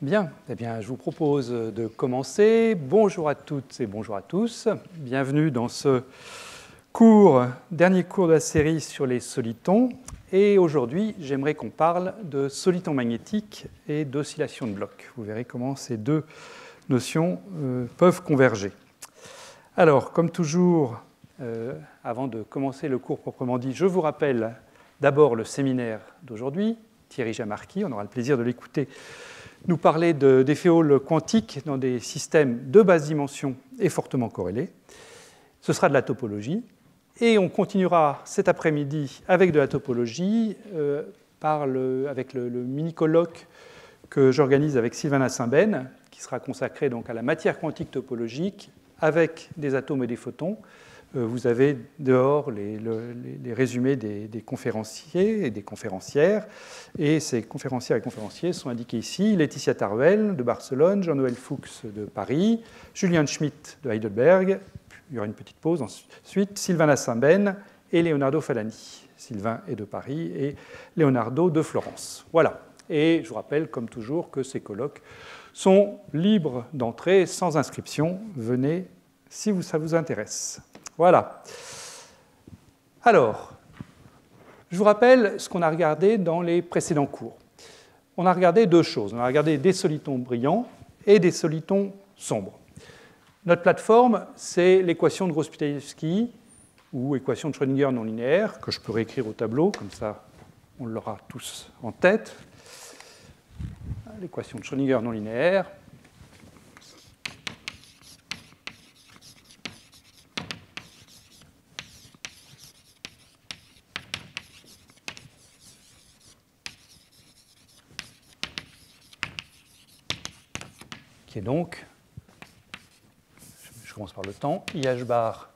Bien, eh bien, je vous propose de commencer. Bonjour à toutes et bonjour à tous. Bienvenue dans ce dernier cours de la série sur les solitons. Et aujourd'hui, j'aimerais qu'on parle de solitons magnétiques et d'oscillation de blocs. Vous verrez comment ces deux notions peuvent converger. Alors, comme toujours, avant de commencer le cours proprement dit, je vous rappelle d'abord le séminaire d'aujourd'hui. Thierry Jamarqui, on aura le plaisir de l'écouter, nous parler d'effets Hall quantiques dans des systèmes de basse dimension et fortement corrélés. Ce sera de la topologie. Et on continuera cet après-midi avec de la topologie, avec le mini-colloque que j'organise avec Sylvain Saint-Ben, qui sera consacré donc à la matière quantique topologique avec des atomes et des photons. Vous avez dehors les résumés des conférenciers et des conférencières. Et ces conférencières et conférenciers sont indiqués ici. Laetitia Taruel de Barcelone, Jean-Noël Fuchs de Paris, Julian Schmidt de Heidelberg. Il y aura une petite pause ensuite. Sylvain Saint-Ben et Leonardo Falani. Sylvain est de Paris et Leonardo de Florence. Voilà. Et je vous rappelle, comme toujours, que ces colloques sont libres d'entrée, sans inscription. Venez si ça vous intéresse. Voilà. Alors, je vous rappelle ce qu'on a regardé dans les précédents cours. On a regardé deux choses. On a regardé des solitons brillants et des solitons sombres. Notre plateforme, c'est l'équation de Gross-Pitalevsky, ou équation de Schrödinger non linéaire, que je peux réécrire au tableau, comme ça on l'aura tous en tête. L'équation de Schrödinger non linéaire. Qui est donc, je commence par le temps, IH bar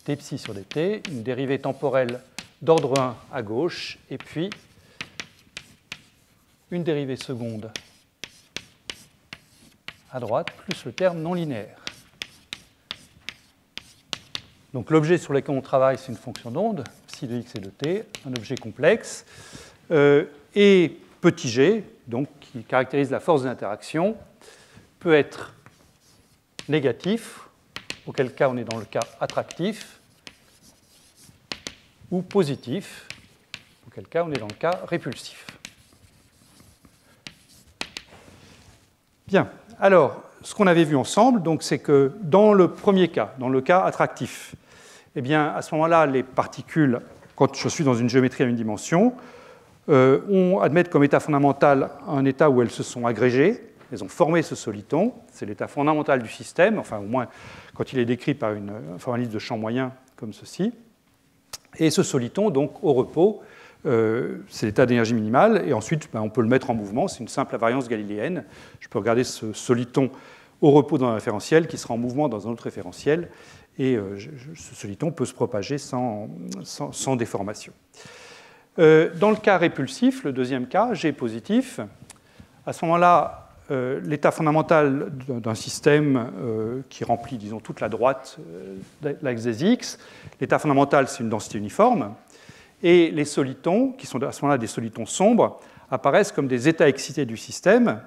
d psi sur dt, une dérivée temporelle d'ordre 1 à gauche, et puis une dérivée seconde à droite, plus le terme non linéaire. Donc l'objet sur lequel on travaille, c'est une fonction d'onde, psi de x et de t, un objet complexe, et petit g, donc, qui caractérise la force d'interaction, peut être négatif, auquel cas on est dans le cas attractif, ou positif, auquel cas on est dans le cas répulsif. Bien, alors, ce qu'on avait vu ensemble, donc, c'est que dans le premier cas, dans le cas attractif, eh bien, à ce moment-là, les particules, quand je suis dans une géométrie à une dimension, on admet comme état fondamental un état où elles se sont agrégées. Elles ont formé ce soliton, c'est l'état fondamental du système, enfin au moins quand il est décrit par un formalisme de champ moyen comme ceci. Et ce soliton, donc au repos, c'est l'état d'énergie minimale, et ensuite on peut le mettre en mouvement, c'est une simple invariance galiléenne. Je peux regarder ce soliton au repos dans un référentiel qui sera en mouvement dans un autre référentiel, et ce soliton peut se propager sans déformation. Dans le cas répulsif, le deuxième cas, G positif, à ce moment-là, l'état fondamental d'un système qui remplit, disons, toute la droite de l'axe des X, l'état fondamental, c'est une densité uniforme, et les solitons, qui sont à ce moment-là des solitons sombres, apparaissent comme des états excités du système.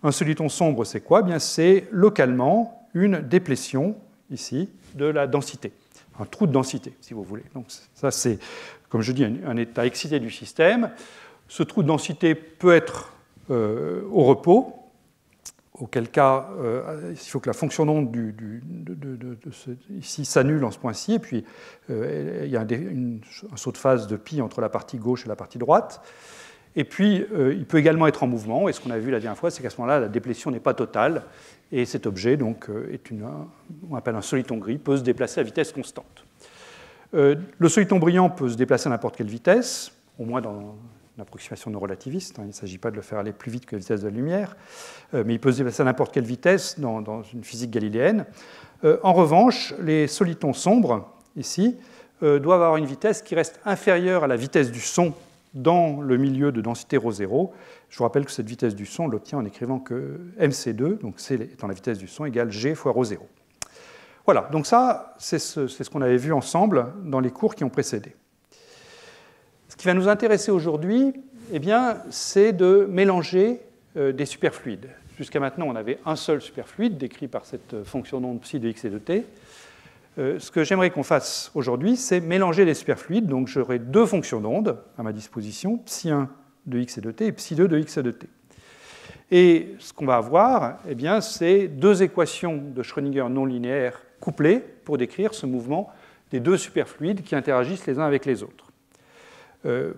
Un soliton sombre, c'est quoi ? Bien, c'est localement une déplétion, ici, de la densité, un trou de densité, si vous voulez. Donc ça, c'est, comme je dis, un état excité du système. Ce trou de densité peut être au repos, auquel cas, il faut que la fonction d'onde ici s'annule en ce point-ci, et puis il y a un saut de phase de pi entre la partie gauche et la partie droite. Et puis, il peut également être en mouvement, et ce qu'on a vu la dernière fois, c'est qu'à ce moment-là, la déplétion n'est pas totale, et cet objet, donc, on appelle un soliton gris, peut se déplacer à vitesse constante. Le soliton brillant peut se déplacer à n'importe quelle vitesse, au moins dans une approximation non relativiste, il ne s'agit pas de le faire aller plus vite que la vitesse de la lumière, mais il peut se déplacer à n'importe quelle vitesse dans une physique galiléenne. En revanche, les solitons sombres, ici, doivent avoir une vitesse qui reste inférieure à la vitesse du son dans le milieu de densité ρ0. Je vous rappelle que cette vitesse du son, on l'obtient en écrivant que mc2, donc C étant la vitesse du son, égale g fois ρ0. Voilà, donc ça, c'est ce qu'on avait vu ensemble dans les cours qui ont précédé. Ce qui va nous intéresser aujourd'hui, eh bien, c'est de mélanger des superfluides. jusqu'à maintenant, on avait un seul superfluide décrit par cette fonction d'onde psi de x et de t. Ce que j'aimerais qu'on fasse aujourd'hui, c'est mélanger les superfluides. Donc j'aurai deux fonctions d'onde à ma disposition, psi1 de x et de t et psi2 de x et de t. Et ce qu'on va avoir, eh bien, c'est deux équations de Schrödinger non linéaires couplées pour décrire ce mouvement des deux superfluides qui interagissent les uns avec les autres.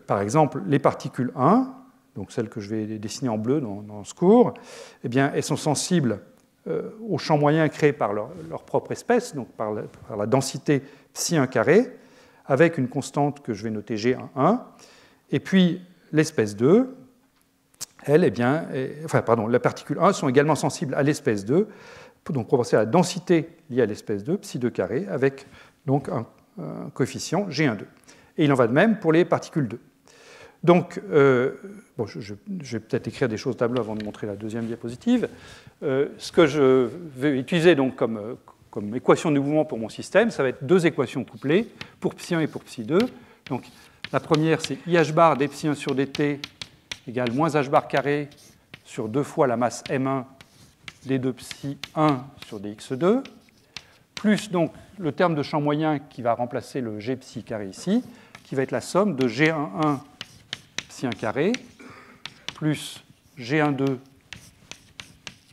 Par exemple, les particules 1, donc celles que je vais dessiner en bleu dans ce cours, eh bien, elles sont sensibles au champ moyen créé par leur propre espèce, donc par la densité psi1 carré, avec une constante que je vais noter G1,1. Et puis l'espèce 2, elles, eh bien, les particules 1 sont également sensibles à l'espèce 2, donc proportionnelle à la densité liée à l'espèce 2, psi2 carré, avec donc un coefficient G1,2. Et il en va de même pour les particules 2. Donc, je vais peut-être écrire des choses au tableau avant de montrer la deuxième diapositive. Ce que je vais utiliser donc comme équation de mouvement pour mon système, ça va être deux équations couplées pour psi1 et pour psi2. Donc, la première, c'est IH bar d'epsi1 sur dt égale moins h bar carré sur 2 fois la masse m1 d2 psi1 sur dx2, plus donc le terme de champ moyen qui va remplacer le g psi carré ici, qui va être la somme de G1,1 psi1 carré plus G1,2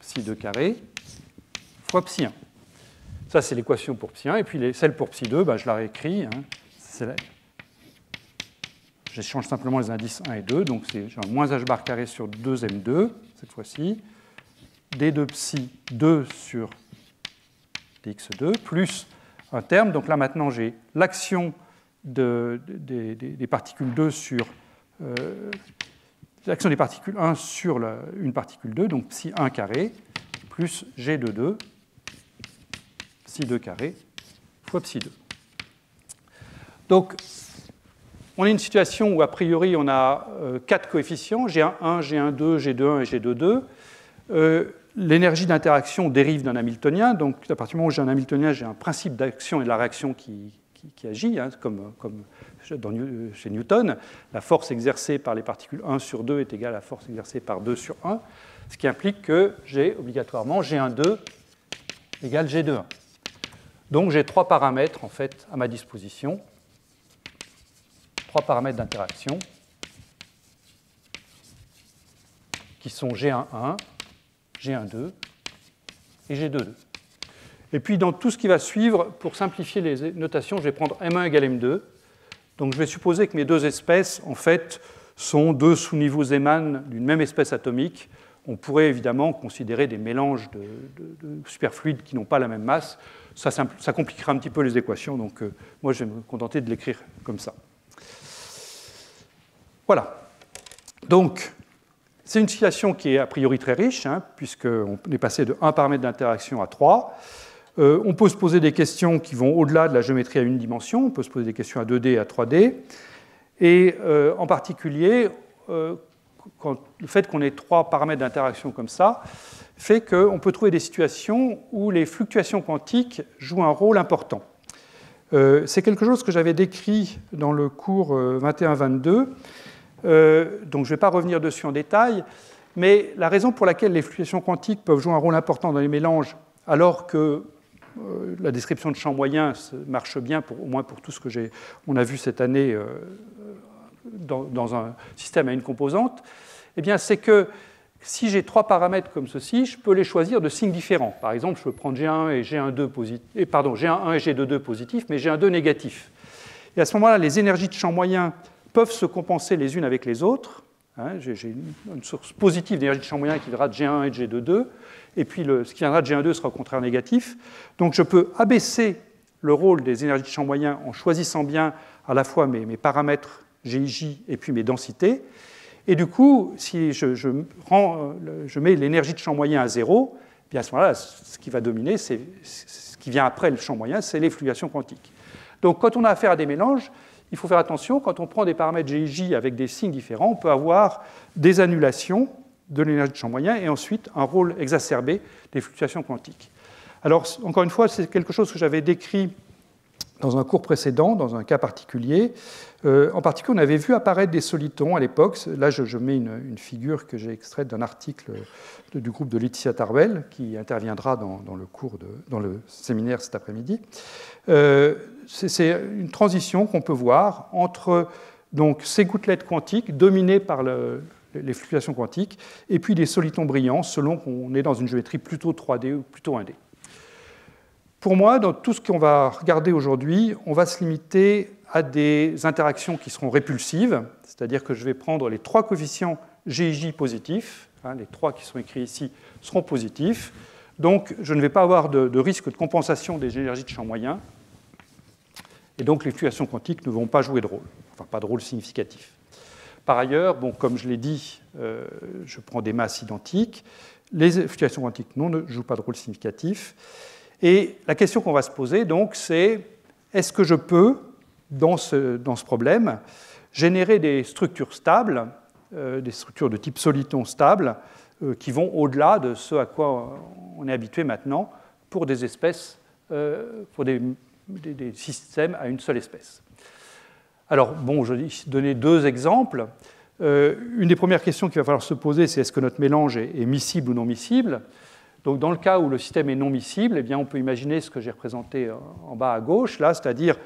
psi2 carré fois psi1. Ça, c'est l'équation pour psi1. Et puis celle pour psi2, je la réécris. Hein. Je change simplement les indices 1 et 2. Donc, c'est moins h bar carré sur 2m2, cette fois-ci. D2 psi 2 sur dx2, plus un terme. Donc là, maintenant, j'ai l'action des particules 2 sur l'action des particules 1 sur une particule 2, donc psi 1 carré, plus g de 2, psi 2 carré, fois psi 2. Donc, on a une situation où, a priori, on a 4 coefficients, G1,1, G1,2, G2,1 et G2,2. L'énergie d'interaction dérive d'un hamiltonien, donc à partir du moment où j'ai un hamiltonien, j'ai un principe d'action et de la réaction qui agit, hein, comme chez Newton. La force exercée par les particules 1 sur 2 est égale à la force exercée par 2 sur 1, ce qui implique que j'ai obligatoirement G1,2 égale G2,1. Donc j'ai 3 paramètres en fait, à ma disposition, 3 paramètres d'interaction qui sont G1,1, G1,2 et G2,2. Et puis, dans tout ce qui va suivre, pour simplifier les notations, je vais prendre M1 égale M2. Donc, je vais supposer que mes deux espèces, en fait, sont deux sous-niveaux Zeeman d'une même espèce atomique. On pourrait évidemment considérer des mélanges de superfluides qui n'ont pas la même masse. Ça compliquera un petit peu les équations, donc moi, je vais me contenter de l'écrire comme ça. Voilà. Donc, c'est une situation qui est a priori très riche, hein, puisqu'on est passé de 1 paramètre d'interaction à 3. On peut se poser des questions qui vont au-delà de la géométrie à une dimension. On peut se poser des questions à 2D et à 3D. Et en particulier, le fait qu'on ait 3 paramètres d'interaction comme ça fait qu'on peut trouver des situations où les fluctuations quantiques jouent un rôle important. C'est quelque chose que j'avais décrit dans le cours 21-22. Donc je ne vais pas revenir dessus en détail, mais la raison pour laquelle les fluctuations quantiques peuvent jouer un rôle important dans les mélanges, alors que la description de champ moyen marche bien, au moins pour tout ce que on a vu cette année dans un système à une composante, eh bien, c'est que si j'ai 3 paramètres comme ceci, je peux les choisir de signes différents. Par exemple, je peux prendre G1 et G1,2 positif, pardon, G1,1 et G2,2 positifs, mais G1,2 négatif. Et à ce moment-là, les énergies de champ moyen peuvent se compenser les unes avec les autres. Hein, j'ai une source positive d'énergie de champ moyen qui viendra de G1 et de G2,2, et puis ce qui viendra de G1,2 sera au contraire négatif. Donc je peux abaisser le rôle des énergies de champ moyen en choisissant bien à la fois mes paramètres GIJ et puis mes densités. Et du coup, si je mets l'énergie de champ moyen à 0, bien à ce moment-là, ce qui va dominer, ce qui vient après le champ moyen, c'est les fluctuations quantiques. Donc quand on a affaire à des mélanges, il faut faire attention, quand on prend des paramètres GIJ avec des signes différents, on peut avoir des annulations de l'énergie de champ moyen et ensuite un rôle exacerbé des fluctuations quantiques. Alors, encore une fois, c'est quelque chose que j'avais décrit dans un cours précédent, dans un cas particulier. En particulier, on avait vu apparaître des solitons à l'époque. Là, je mets une figure que j'ai extraite d'un article du groupe de Laetitia Tarbell, qui interviendra dans le séminaire cet après-midi. C'est une transition qu'on peut voir entre donc, ces gouttelettes quantiques dominées par les fluctuations quantiques et puis des solitons brillants selon qu'on est dans une géométrie plutôt 3D ou plutôt 1D. Pour moi, dans tout ce qu'on va regarder aujourd'hui, on va se limiter à des interactions qui seront répulsives, c'est-à-dire que je vais prendre les 3 coefficients GIJ positifs, les 3 qui sont écrits ici seront positifs, donc je ne vais pas avoir de risque de compensation des énergies de champ moyen, et donc les fluctuations quantiques ne vont pas jouer de rôle, enfin pas de rôle significatif. Par ailleurs, bon, comme je l'ai dit, je prends des masses identiques, les fluctuations quantiques ne jouent pas de rôle significatif. Et la question qu'on va se poser, donc, c'est est-ce que je peux, dans ce problème, générer des structures stables, des structures de type soliton stable, qui vont au-delà de ce à quoi on est habitué maintenant pour des espèces, pour des systèmes à une seule espèce. Alors, bon, je vais donner 2 exemples. Une des premières questions qu'il va falloir se poser, c'est est-ce que notre mélange est miscible ou non miscible ? Donc, dans le cas où le système est non miscible, eh bien, on peut imaginer ce que j'ai représenté en bas à gauche, là, c'est-à-dire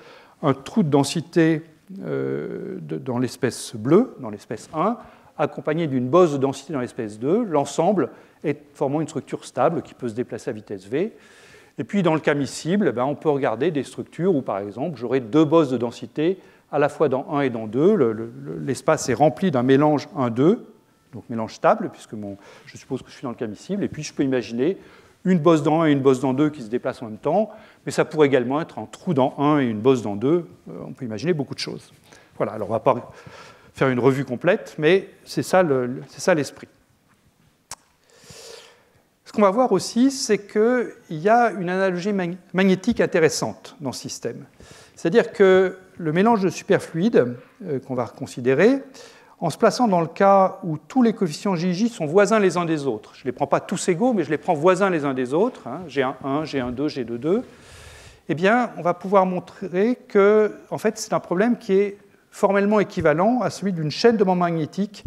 un trou de densité dans l'espèce bleue, dans l'espèce 1, accompagné d'une bosse de densité dans l'espèce 2, l'ensemble formant une structure stable qui peut se déplacer à vitesse v. Et puis, dans le cas miscible, on peut regarder des structures où, par exemple, j'aurai 2 bosses de densité à la fois dans 1 et dans 2. L'espace est rempli d'un mélange 1,2, donc mélange stable, puisque je suppose que je suis dans le cas miscible, et puis je peux imaginer une bosse dans 1 et une bosse dans 2 qui se déplacent en même temps, mais ça pourrait également être un trou dans 1 et une bosse dans 2. On peut imaginer beaucoup de choses. Voilà, alors on ne va pas faire une revue complète, mais c'est ça l'esprit. Ce qu'on va voir aussi, c'est qu'il y a une analogie magnétique intéressante dans ce système. C'est-à-dire que le mélange de superfluides qu'on va considérer, en se plaçant dans le cas où tous les coefficients JJ sont voisins les uns des autres. Je ne les prends pas tous égaux, mais je les prends voisins les uns des autres, G1, 1, G1, 2, G2, 2. Eh bien, on va pouvoir montrer que en fait, c'est un problème qui est formellement équivalent à celui d'une chaîne de moments magnétiques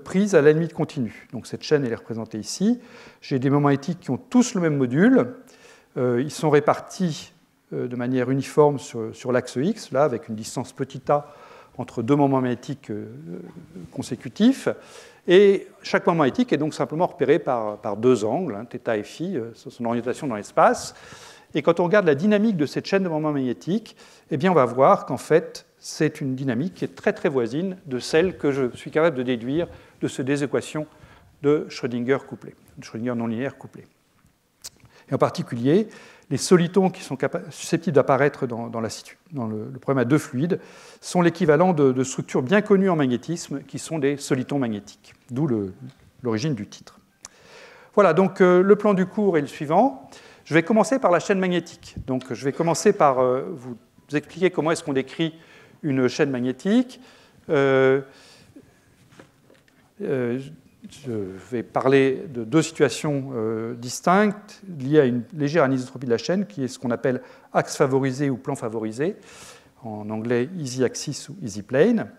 prise à la limite continue. Donc cette chaîne elle est représentée ici. J'ai des moments magnétiques qui ont tous le même module. Ils sont répartis de manière uniforme sur l'axe X, là, avec une distance petit a entre 2 moments magnétiques consécutifs. Et chaque moment magnétique est donc simplement repéré par 2 angles, θ et φ, son orientation dans l'espace. Et quand on regarde la dynamique de cette chaîne de moments magnétiques, eh bien on va voir qu'en fait, c'est une dynamique qui est très très voisine de celle que je suis capable de déduire de ces équations de Schrödinger couplées, de Schrödinger non linéaire couplées. Et en particulier, les solitons qui sont susceptibles d'apparaître dans le problème à 2 fluides sont l'équivalent de structures bien connues en magnétisme qui sont des solitons magnétiques, d'où l'origine du titre. Voilà, donc le plan du cours est le suivant. Je vais commencer par la chaîne magnétique. Donc je vais commencer par vous expliquer comment est-ce qu'on décrit une chaîne magnétique. Je vais parler de 2 situations distinctes liées à une légère anisotropie de la chaîne, qui est ce qu'on appelle axe favorisé ou plan favorisé, en anglais easy axis ou easy plane.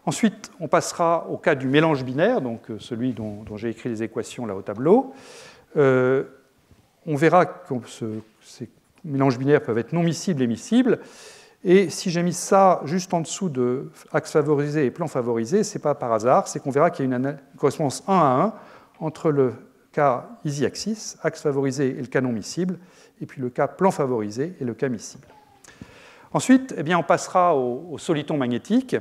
Ensuite, on passera au cas du mélange binaire, donc celui dont j'ai écrit les équations là au tableau. On verra que ces mélanges binaires peuvent être non miscibles et miscibles. Et si j'ai mis ça juste en dessous de axe favorisé et plan favorisé, ce n'est pas par hasard, c'est qu'on verra qu'il y a une correspondance 1 à 1 entre le cas easy axis, axe favorisé et le cas non miscible, et puis le cas plan favorisé et le cas miscible. Ensuite, eh bien, on passera au soliton magnétique.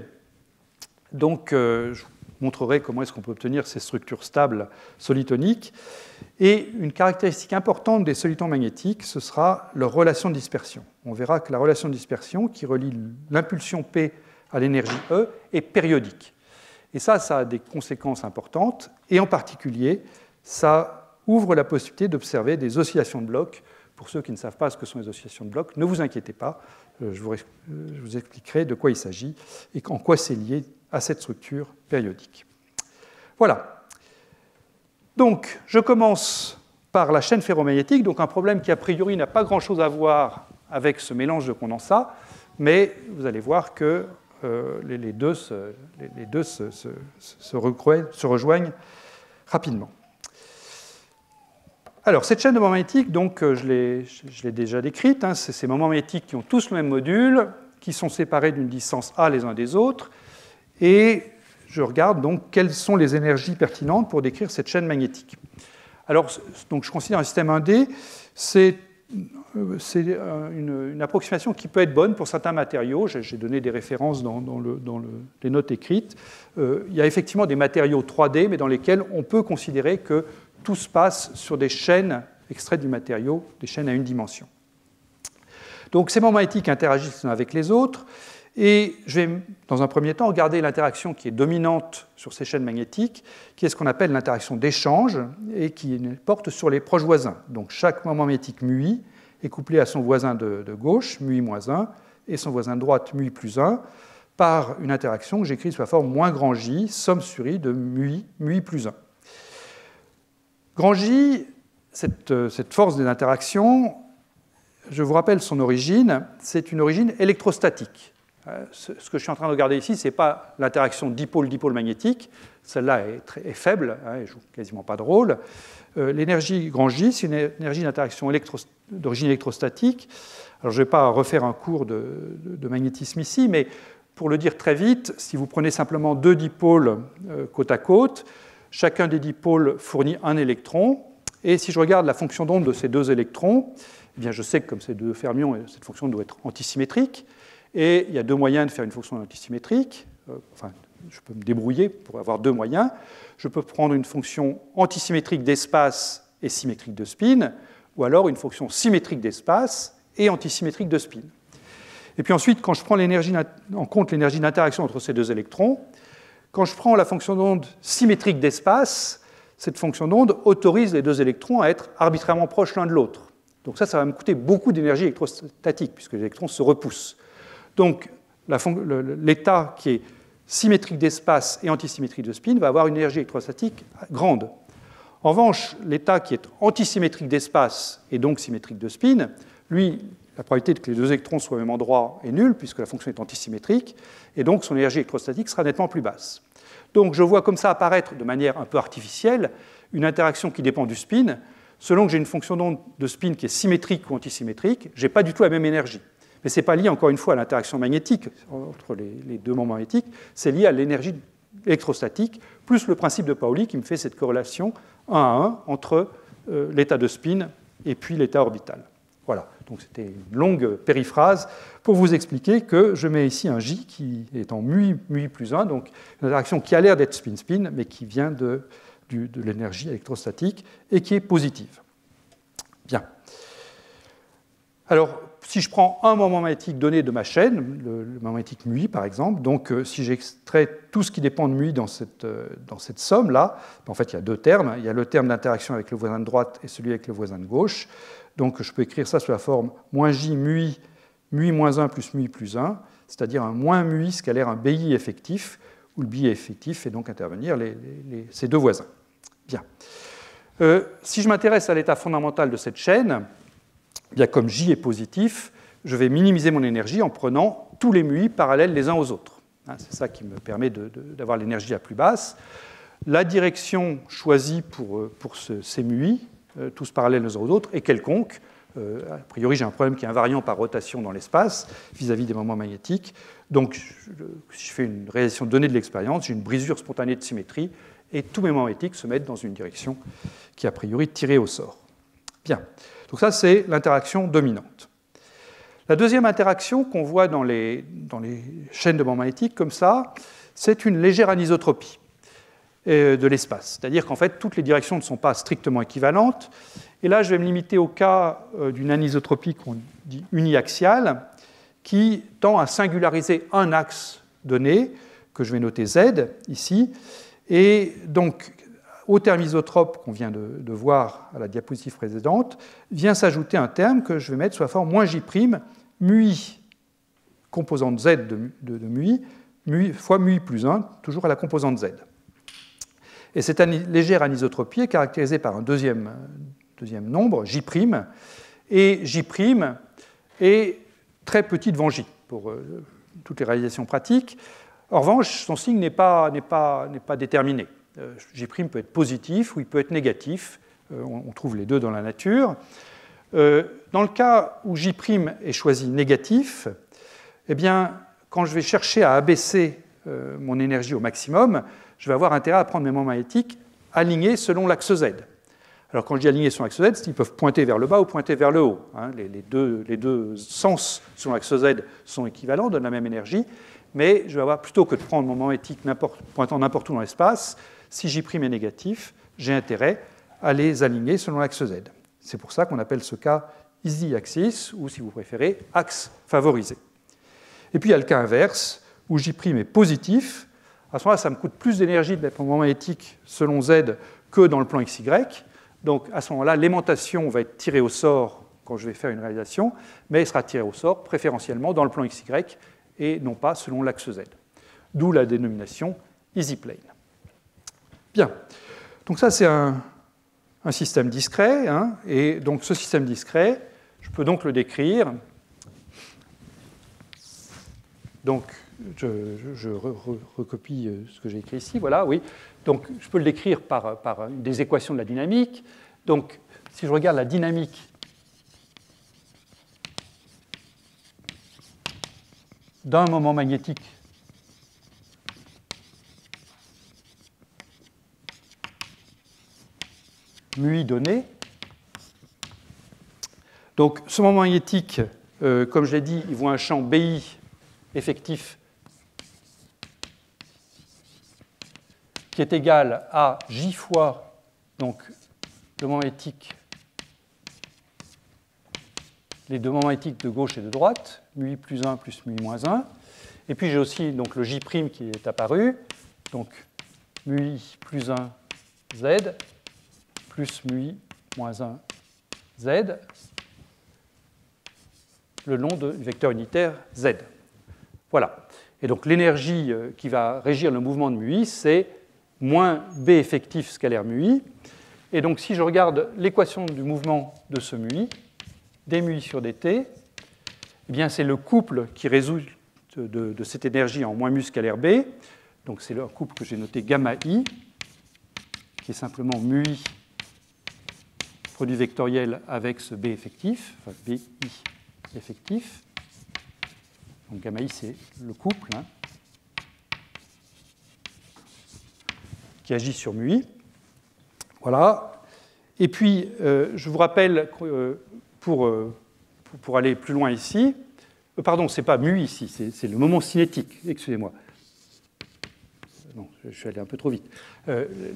Donc, je vous montrerai comment est-ce qu'on peut obtenir ces structures stables solitoniques. Et une caractéristique importante des solitons magnétiques, ce sera leur relation de dispersion. On verra que la relation de dispersion qui relie l'impulsion P à l'énergie E est périodique. Et ça a des conséquences importantes, et en particulier, ça ouvre la possibilité d'observer des oscillations de blocs. Pour ceux qui ne savent pas ce que sont les oscillations de blocs, ne vous inquiétez pas, je vous expliquerai de quoi il s'agit et en quoi c'est lié à cette structure périodique. Voilà. Donc, je commence par la chaîne ferromagnétique, donc un problème qui a priori n'a pas grand-chose à voir avec ce mélange de condensat, mais vous allez voir que les deux se rejoignent rapidement. Alors, cette chaîne de moments magnétiques, donc, je l'ai déjà décrite, hein, c'est ces moments magnétiques qui ont tous le même module, qui sont séparés d'une distance A les uns des autres, et je regarde donc quelles sont les énergies pertinentes pour décrire cette chaîne magnétique. Alors, donc, je considère un système 1D, c'est une approximation qui peut être bonne pour certains matériaux. J'ai donné des références dans les notes écrites. Il y a effectivement des matériaux 3D, mais dans lesquels on peut considérer que tout se passe sur des chaînes extraites du matériau, des chaînes à une dimension. Donc ces moments magnétiques interagissent les uns avec les autres, et je vais, dans un premier temps, regarder l'interaction qui est dominante sur ces chaînes magnétiques, qui est ce qu'on appelle l'interaction d'échange, et qui porte sur les proches voisins. Donc chaque moment magnétique μi est couplé à son voisin de gauche, μi-1, et son voisin de droite, μi+1, par une interaction que j'écris sous la forme moins grand J, somme sur I de μi+1. Grand J, cette force des interactions, je vous rappelle son origine, c'est une origine électrostatique. Ce que je suis en train de regarder ici, ce n'est pas l'interaction dipôle-dipôle magnétique, celle-là est faible, hein, elle joue quasiment pas de rôle. L'énergie grand J, c'est une énergie d'interaction d'origine électrostatique. Alors je ne vais pas refaire un cours de magnétisme ici, mais pour le dire très vite, si vous prenez simplement deux dipôles côte à côte, chacun des dipôles fournit un électron, et si je regarde la fonction d'onde de ces deux électrons, eh bien je sais que comme c'est deux fermions, cette fonction doit être antisymétrique, et il y a deux moyens de faire une fonction antisymétrique. Enfin, je peux me débrouiller pour avoir deux moyens. Je peux prendre une fonction antisymétrique d'espace et symétrique de spin, ou alors une fonction symétrique d'espace et antisymétrique de spin. Et puis ensuite, quand je prends en compte l'énergie d'interaction entre ces deux électrons, quand je prends la fonction d'onde symétrique d'espace, cette fonction d'onde autorise les deux électrons à être arbitrairement proches l'un de l'autre. Donc ça va me coûter beaucoup d'énergie électrostatique, puisque les électrons se repoussent. Donc l'état qui est symétrique d'espace et antisymétrique de spin va avoir une énergie électrostatique grande. En revanche, l'état qui est antisymétrique d'espace et donc symétrique de spin, lui, la probabilité que les deux électrons soient au même endroit est nulle, puisque la fonction est antisymétrique, et donc son énergie électrostatique sera nettement plus basse. Donc je vois comme ça apparaître de manière un peu artificielle une interaction qui dépend du spin. Selon que j'ai une fonction d'onde de spin qui est symétrique ou antisymétrique, je n'ai pas du tout la même énergie. Mais ce n'est pas lié, encore une fois, à l'interaction magnétique entre les deux moments magnétiques, c'est lié à l'énergie électrostatique, plus le principe de Pauli qui me fait cette corrélation 1 à 1 entre l'état de spin et puis l'état orbital. Voilà, donc c'était une longue périphrase pour vous expliquer que je mets ici un J qui est en μi+1, donc une interaction qui a l'air d'être spin-spin, mais qui vient de l'énergie électrostatique et qui est positive. Bien. Alors, si je prends un moment magnétique donné de ma chaîne, le moment magnétique μi par exemple, donc si j'extrais tout ce qui dépend de μi dans cette somme-là, en fait il y a deux termes. Il y a le terme d'interaction avec le voisin de droite et celui avec le voisin de gauche. Donc je peux écrire ça sous la forme -j μi-1 plus μi+1, c'est-à-dire un moins μi scalaire, un BI effectif, où le BI effectif fait donc intervenir ces deux voisins. Bien. Si je m'intéresse à l'état fondamental de cette chaîne, bien comme J est positif, je vais minimiser mon énergie en prenant tous les μi parallèles les uns aux autres. C'est ça qui me permet d'avoir l'énergie la plus basse. La direction choisie pour ces μi, tous parallèles les uns aux autres, est quelconque. A priori, j'ai un problème qui est invariant par rotation dans l'espace vis-à-vis des moments magnétiques. Donc, si je fais une réalisation donnée de l'expérience, j'ai une brisure spontanée de symétrie et tous mes moments magnétiques se mettent dans une direction qui est a priori tirée au sort. Bien. Donc ça, c'est l'interaction dominante. La deuxième interaction qu'on voit dans les chaînes de moments magnétiques, comme ça, c'est une légère anisotropie de l'espace. C'est-à-dire qu'en fait, toutes les directions ne sont pas strictement équivalentes. Et là, je vais me limiter au cas d'une anisotropie qu'on dit uniaxiale, qui tend à singulariser un axe donné, que je vais noter Z ici. Et donc, au terme isotrope qu'on vient de voir à la diapositive précédente, vient s'ajouter un terme que je vais mettre sous la forme -j', μi, composante Z de μi, fois μi+1, toujours à la composante Z. Et cette légère anisotropie est caractérisée par un deuxième nombre, J', et J', et très petit devant J pour toutes les réalisations pratiques. En revanche, son signe n'est pas déterminé. J' peut être positif ou il peut être négatif. On trouve les deux dans la nature. Dans le cas où J' est choisi négatif, eh bien, quand je vais chercher à abaisser mon énergie au maximum, je vais avoir intérêt à prendre mes moments magnétiques alignés selon l'axe Z. Alors quand je dis alignés selon l'axe Z, ils peuvent pointer vers le bas ou pointer vers le haut. Les deux sens selon l'axe Z sont équivalents, donnent la même énergie, mais je vais avoir, plutôt que de prendre mon moment magnétique pointant n'importe où dans l'espace, si J' est négatif, j'ai intérêt à les aligner selon l'axe Z. C'est pour ça qu'on appelle ce cas easy axis, ou si vous préférez, axe favorisé. Et puis il y a le cas inverse, où J' est positif. À ce moment-là, ça me coûte plus d'énergie de mettre mon moment magnétique selon Z que dans le plan XY. Donc à ce moment-là, l'aimantation va être tirée au sort quand je vais faire une réalisation, mais elle sera tirée au sort préférentiellement dans le plan XY et non pas selon l'axe Z. D'où la dénomination easy plane. Bien. Donc ça, c'est un système discret. Et donc ce système discret, je peux donc le décrire. Donc je recopie ce que j'ai écrit ici. Voilà, oui. Donc je peux le décrire par des équations de la dynamique. Donc si je regarde la dynamique d'un moment magnétique μi donné, donc ce moment magnétique, comme je l'ai dit, il voit un champ BI effectif qui est égal à J fois donc, le moment magnétique, les deux moments magnétiques de gauche et de droite, μi plus 1 plus μi moins 1. Et puis j'ai aussi donc, le J' qui est apparu, donc μi plus 1 Z plus μi moins 1 Z, le long du vecteur unitaire Z. Voilà. Et donc l'énergie qui va régir le mouvement de μi, c'est moins B effectif scalaire μi. Et donc si je regarde l'équation du mouvement de ce μi, dμi sur dt, eh bien c'est le couple qui résulte de cette énergie en moins mu scalaire B. Donc c'est le couple que j'ai noté gamma i, qui est simplement μi produit vectoriel avec ce B effectif, enfin BI effectif. Donc gamma i, c'est le couple qui agit sur μi. Voilà. Et puis, je vous rappelle, pour aller plus loin ici, pardon, ce n'est pas μi ici, c'est le moment cinétique, excusez-moi. Non, je suis allé un peu trop vite.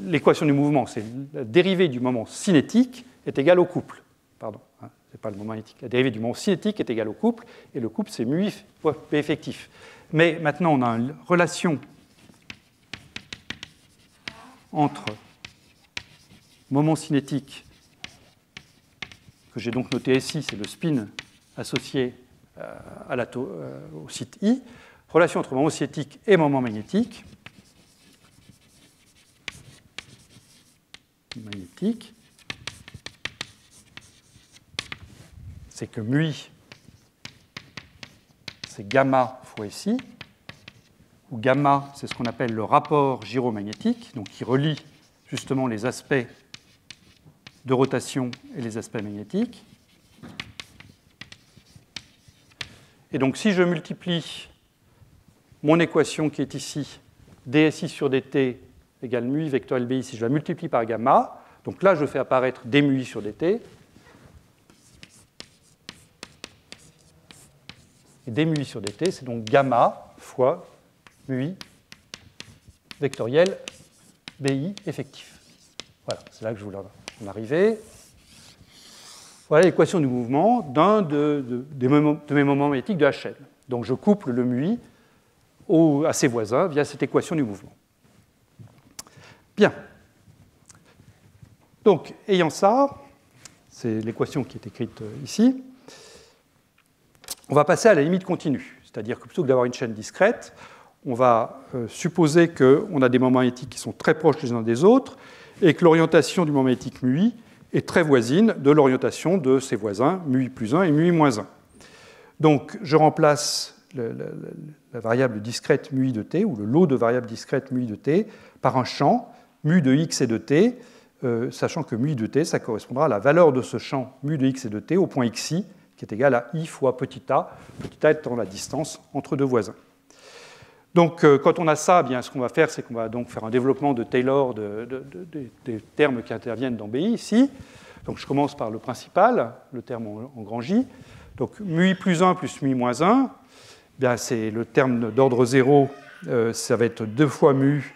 L'équation du mouvement, c'est la dérivée du moment cinétique est égale au couple. Pardon, ce n'est pas le moment magnétique. La dérivée du moment cinétique est égale au couple, et le couple, c'est μi fois B effectif. Mais maintenant, on a une relation entre moment cinétique, que j'ai donc noté ici, c'est le spin associé au site I, relation entre moment cinétique et moment magnétique. C'est que μi, c'est gamma fois ici, où gamma, c'est ce qu'on appelle le rapport gyromagnétique, donc qui relie justement les aspects de rotation et les aspects magnétiques. Et donc si je multiplie mon équation qui est ici, dSi sur dt égale μi vectoriel BI, si je la multiplie par gamma, donc là je fais apparaître dμi sur dt, et dμi sur dt, c'est donc gamma fois μi vectoriel BI effectif. Voilà, c'est là que je voulais en arriver. Voilà l'équation du mouvement d'un de mes moments magnétiques de HL. Donc je couple le μi à ses voisins via cette équation du mouvement. Bien. Donc, ayant ça, c'est l'équation qui est écrite ici, on va passer à la limite continue. C'est-à-dire que plutôt que d'avoir une chaîne discrète, on va supposer qu'on a des moments magnétiques qui sont très proches les uns des autres et que l'orientation du moment magnétique μi est très voisine de l'orientation de ses voisins, μi plus 1 et μi moins 1. Donc, je remplace la variable discrète mu i de t, ou le lot de variables discrètes mu i de t, par un champ mu de x et de t, sachant que mu i de t, ça correspondra à la valeur de ce champ mu de x et de t au point xi, qui est égal à i fois petit a étant la distance entre deux voisins. Donc, quand on a ça, bien, ce qu'on va faire, c'est qu'on va donc faire un développement de Taylor des termes qui interviennent dans BI ici. Donc, je commence par le principal, le terme en grand J. Donc, mu i plus 1 plus mu i moins 1, bien, c'est le terme d'ordre 0, ça va être 2 fois mu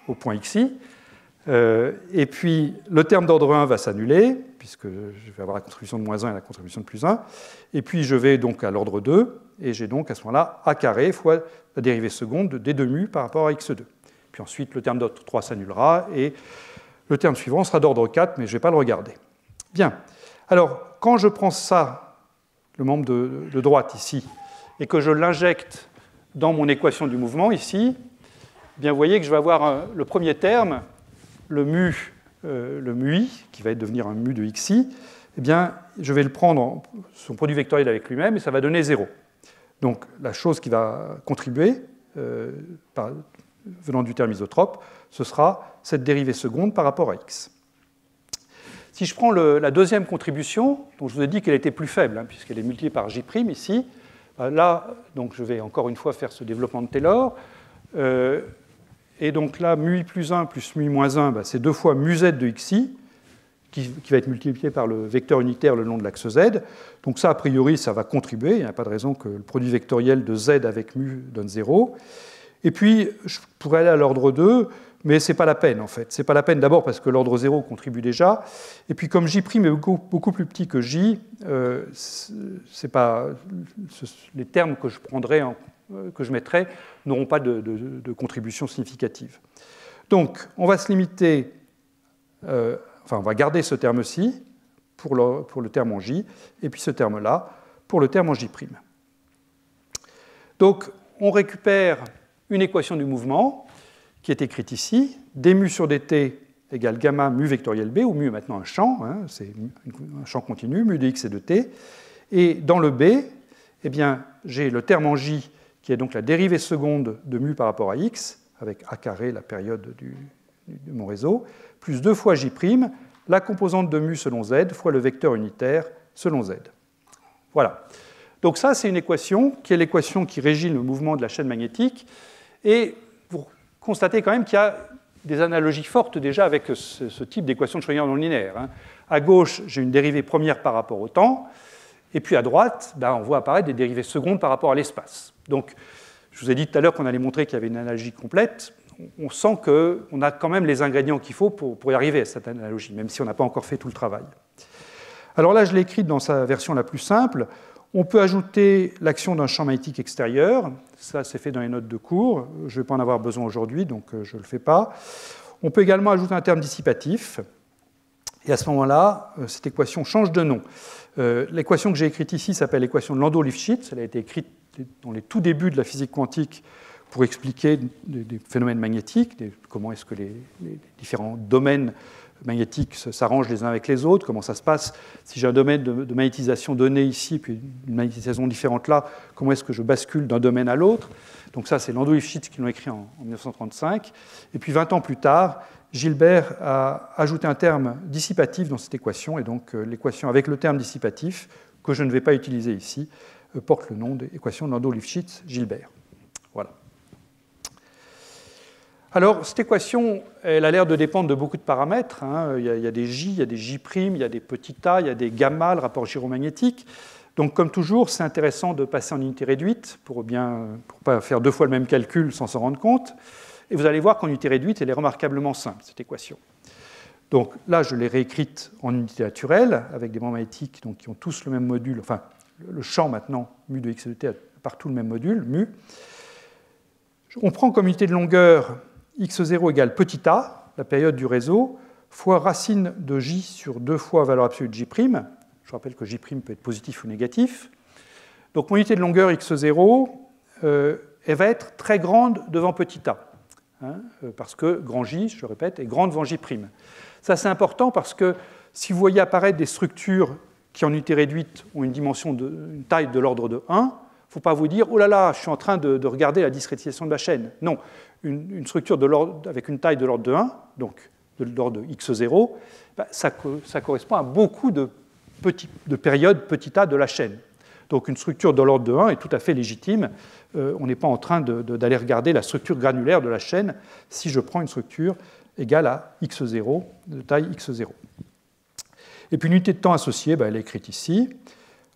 au point xi. Et puis, le terme d'ordre 1 va s'annuler, puisque je vais avoir la contribution de moins 1 et la contribution de plus 1. Et puis, je vais donc à l'ordre 2, et j'ai donc à ce moment-là a carré fois la dérivée seconde de d de mu par rapport à x2. Puis ensuite, le terme d'ordre 3 s'annulera, et le terme suivant sera d'ordre 4, mais je ne vais pas le regarder. Bien. Alors, quand je prends ça, le membre de droite ici, et que je l'injecte dans mon équation du mouvement ici, bien, vous voyez que je vais avoir le premier terme, le mu i, qui va devenir un mu de xi, eh bien, je vais le prendre son produit vectoriel avec lui-même, et ça va donner 0. Donc, la chose qui va contribuer, venant du terme isotrope, ce sera cette dérivée seconde par rapport à x. Si je prends la deuxième contribution, dont je vous ai dit qu'elle était plus faible, puisqu'elle est multipliée par j' ici, là, donc, je vais encore une fois faire ce développement de Taylor. Et donc là, mu i plus 1 plus mu i moins 1, c'est 2 fois mu z de xi, qui va être multiplié par le vecteur unitaire le long de l'axe z. Donc ça, a priori, ça va contribuer. Il n'y a pas de raison que le produit vectoriel de z avec mu donne 0. Et puis, je pourrais aller à l'ordre 2, mais ce n'est pas la peine, en fait. Ce n'est pas la peine d'abord parce que l'ordre 0 contribue déjà. Et puis, comme j' est beaucoup plus petit que j, les termes que je prendrai, que je mettrai, n'auront pas de contribution significative. Donc, on va se limiter... on va garder ce terme-ci pour le terme en J, et puis ce terme-là pour le terme en J'. Donc, on récupère une équation du mouvement qui est écrite ici, d mu sur dt égale gamma mu vectoriel b, où mu est maintenant un champ, c'est un champ continu, mu de x et de t. Et dans le b, eh bien, j'ai le terme en J qui est donc la dérivée seconde de mu par rapport à x, avec a carré, la période de mon réseau, plus 2 fois j', la composante de mu selon z, fois le vecteur unitaire selon z. Voilà. Donc ça, c'est une équation qui est l'équation qui régit le mouvement de la chaîne magnétique. Et vous constatez quand même qu'il y a des analogies fortes déjà avec ce type d'équation de Schrödinger non linéaire. À gauche, j'ai une dérivée première par rapport au temps. Et puis à droite, on voit apparaître des dérivées secondes par rapport à l'espace. Donc, je vous ai dit tout à l'heure qu'on allait montrer qu'il y avait une analogie complète. On sent qu'on a quand même les ingrédients qu'il faut pour y arriver à cette analogie, même si on n'a pas encore fait tout le travail. Alors là, je l'ai écrite dans sa version la plus simple. On peut ajouter l'action d'un champ magnétique extérieur. Ça, c'est fait dans les notes de cours. Je ne vais pas en avoir besoin aujourd'hui, donc je ne le fais pas. On peut également ajouter un terme dissipatif. Et à ce moment-là, cette équation change de nom. L'équation que j'ai écrite ici s'appelle l'équation de Landau-Lifshitz. Elle a été écrite dans les tout débuts de la physique quantique pour expliquer des phénomènes magnétiques, comment est-ce que les différents domaines magnétiques s'arrangent les uns avec les autres, comment ça se passe. Si j'ai un domaine de magnétisation donné ici, puis une magnétisation différente là, comment est-ce que je bascule d'un domaine à l'autre. Donc ça, c'est Landau-Lifshitz qui l'ont écrit en 1935. Et puis 20 ans plus tard, Gilbert a ajouté un terme dissipatif dans cette équation, et donc l'équation avec le terme dissipatif, que je ne vais pas utiliser ici, porte le nom d'équation de Landau-Lifshitz-Gilbert. Voilà. Alors, cette équation, elle a l'air de dépendre de beaucoup de paramètres. Il y a des J, il y a des J', il y a des petits a, il y a des gamma, le rapport gyromagnétique. Donc, comme toujours, c'est intéressant de passer en unité réduite pour ne pas faire 2 fois le même calcul sans s'en rendre compte. Et vous allez voir qu'en unité réduite, elle est remarquablement simple, cette équation. Donc là, je l'ai réécrite en unité naturelle, avec des bandes magnétiques qui ont tous le même module, enfin, le champ maintenant, mu de x et de t, a partout le même module, mu. On prend comme unité de longueur x0 égale petit a, la période du réseau, fois racine de j sur 2 fois valeur absolue de j'. Je rappelle que j' peut être positif ou négatif. Donc mon unité de longueur x0, elle va être très grande devant petit a. Parce que grand J, je le répète, est grand devant J'. Ça, c'est important parce que si vous voyez apparaître des structures qui en unité réduite ont une taille de l'ordre de 1, il ne faut pas vous dire « Oh là là, je suis en train de regarder la discrétisation de la chaîne ». Non, une structure avec une taille de l'ordre de 1, donc de l'ordre de x0, ça correspond à beaucoup de périodes petit a de la chaîne. Donc une structure de l'ordre de 1 est tout à fait légitime. On n'est pas en train d'aller regarder la structure granulaire de la chaîne si je prends une structure égale à x0, de taille x0. Et puis l'unité de temps associée, elle est écrite ici.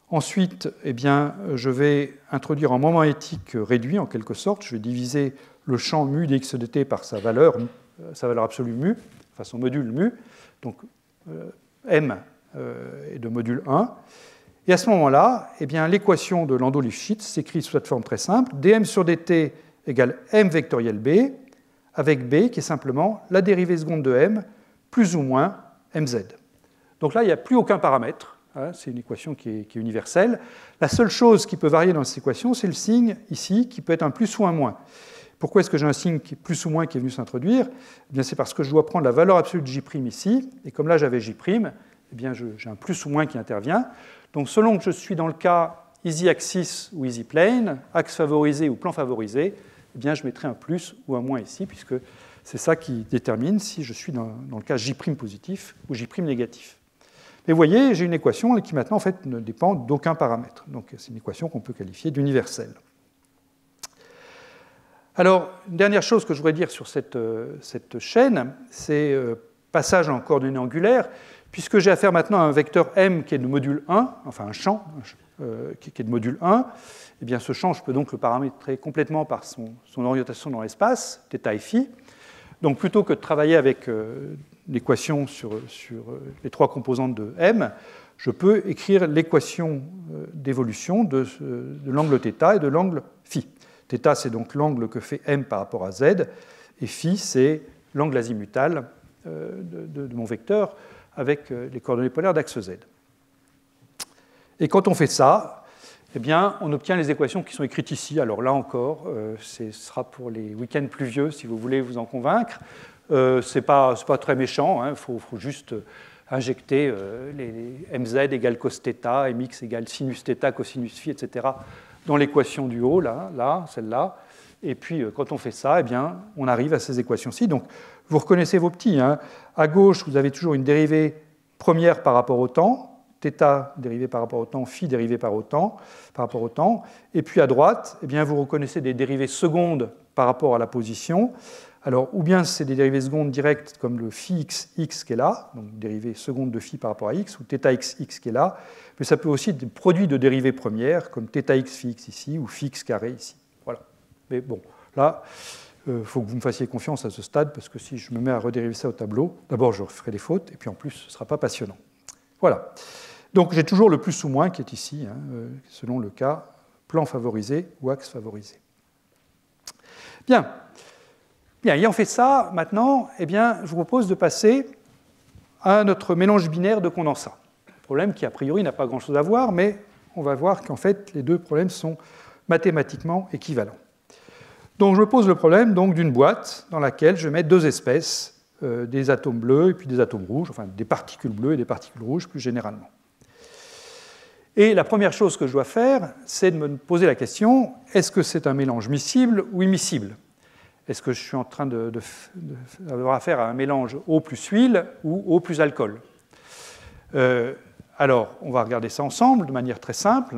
Ensuite, eh bien, je vais introduire un moment éthique réduit, en quelque sorte. Je vais diviser le champ mu dx dt par sa valeur absolue mu, enfin son module mu. Donc m est de module 1. Et à ce moment-là, eh bien, l'équation de Landau-Lifshitz s'écrit sous cette forme très simple. dm sur dt égale m vectoriel b, avec b qui est simplement la dérivée seconde de m plus ou moins mz. Donc là, il n'y a plus aucun paramètre. C'est une équation qui est universelle. La seule chose qui peut varier dans cette équation, c'est le signe ici, qui peut être un plus ou un moins. Pourquoi est-ce que j'ai un signe qui est plus ou moins qui est venu s'introduire ? Eh bien, c'est parce que je dois prendre la valeur absolue de J' ici, et comme là j'avais J', eh bien, j'ai un plus ou moins qui intervient. Donc selon que je suis dans le cas easy axis ou easy plane, axe favorisé ou plan favorisé, eh bien, je mettrai un plus ou un moins ici, puisque c'est ça qui détermine si je suis dans le cas J' positif ou J' négatif. Et vous voyez, j'ai une équation qui maintenant en fait, ne dépend d'aucun paramètre. Donc c'est une équation qu'on peut qualifier d'universelle. Alors, une dernière chose que je voudrais dire sur cette chaîne, c'est passage en coordonnées angulaires. Puisque j'ai affaire maintenant à un vecteur m qui est de module 1, enfin un champ qui est de module 1, eh bien ce champ, je peux donc le paramétrer complètement par son orientation dans l'espace, θ et φ. Donc plutôt que de travailler avec l'équation sur les trois composantes de m, je peux écrire l'équation d'évolution de l'angle θ et de l'angle φ. Θ, c'est donc l'angle que fait m par rapport à z, et φ, c'est l'angle azimutal de mon vecteur avec les coordonnées polaires d'axe z. Et quand on fait ça, eh bien, on obtient les équations qui sont écrites ici. Alors là encore, ce sera pour les week-ends pluvieux, si vous voulez vous en convaincre. Ce n'est pas très méchant, il faut juste injecter les mz égale cos θ, mx égale sinus θ, cosinus phi, etc. dans l'équation du haut, là, celle-là. Et puis, quand on fait ça, eh bien, on arrive à ces équations-ci. Donc, vous reconnaissez vos petits. À gauche, vous avez toujours une dérivée première par rapport au temps, θ dérivée par rapport au temps, phi dérivée par rapport au temps. Et puis à droite, eh bien, vous reconnaissez des dérivées secondes par rapport à la position. Alors, ou bien c'est des dérivées secondes directes comme le phi x qui est là, donc dérivée seconde de phi par rapport à x, ou θx qui est là, mais ça peut aussi être des produits de dérivées premières comme θx phi x ici, ou phi x carré ici. Voilà. Mais bon, là, il faut que vous me fassiez confiance à ce stade, parce que si je me mets à redériver ça au tableau, d'abord je ferai des fautes, et puis en plus, ce ne sera pas passionnant. Voilà. Donc j'ai toujours le plus ou moins qui est ici, selon le cas plan favorisé ou axe favorisé. Bien, ayant fait ça, maintenant, eh bien, je vous propose de passer à notre mélange binaire de condensat. Problème qui, a priori, n'a pas grand-chose à voir, mais on va voir qu'en fait, les deux problèmes sont mathématiquement équivalents. Donc je me pose le problème d'une boîte dans laquelle je mets deux espèces, des atomes bleus et puis des atomes rouges, enfin des particules bleues et des particules rouges plus généralement. Et la première chose que je dois faire, c'est de me poser la question, est-ce que c'est un mélange miscible ou immiscible ? Est-ce que je suis en train d'avoir affaire à un mélange eau plus huile ou eau plus alcool ? Alors, on va regarder ça ensemble de manière très simple.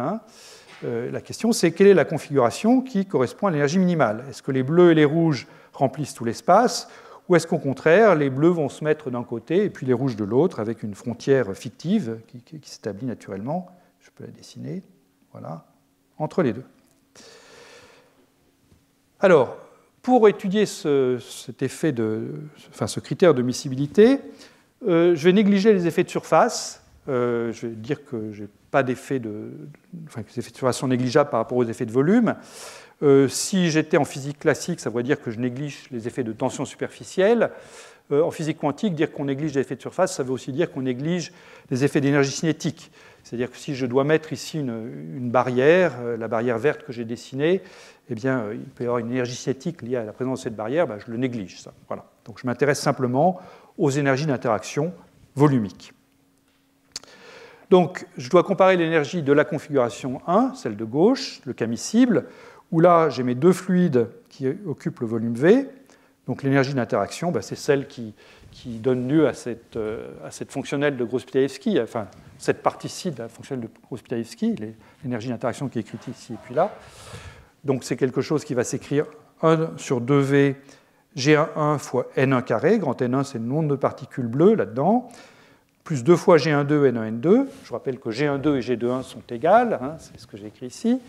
La question, c'est quelle est la configuration qui correspond à l'énergie minimale ? Est-ce que les bleus et les rouges remplissent tout l'espace ? Ou est-ce qu'au contraire, les bleus vont se mettre d'un côté et puis les rouges de l'autre, avec une frontière fictive qui s'établit naturellement ? Je peux la dessiner, voilà, entre les deux. Alors, pour étudier ce critère de miscibilité, je vais négliger les effets de surface. Je vais dire que je n'ai pas d'effets que les effets de surface sont négligeables par rapport aux effets de volume. Si j'étais en physique classique, ça voudrait dire que je néglige les effets de tension superficielle. En physique quantique, dire qu'on néglige les effets de surface, ça veut aussi dire qu'on néglige les effets d'énergie cinétique. C'est-à-dire que si je dois mettre ici une barrière, la barrière verte que j'ai dessinée, eh bien, il peut y avoir une énergie cinétique liée à la présence de cette barrière, je le néglige. Ça. Voilà. Donc je m'intéresse simplement aux énergies d'interaction volumiques. Donc, je dois comparer l'énergie de la configuration 1, celle de gauche, le cas miscible, où là, j'ai mes deux fluides qui occupent le volume V. Donc, l'énergie d'interaction, c'est celle qui donne lieu à cette fonctionnelle de Gross-Pitalevsky, enfin, cette partie-ci de la fonctionnelle de Gross-Pitalevsky, l'énergie d'interaction qui est écrite ici et puis là. Donc, c'est quelque chose qui va s'écrire 1 sur 2V G11 fois N1 carré. Grand N1, c'est le nombre de particules bleues là-dedans. Plus 2 fois G12 N1N2. Je rappelle que G12 et G21 sont égales, hein, c'est ce que j'ai écrit ici.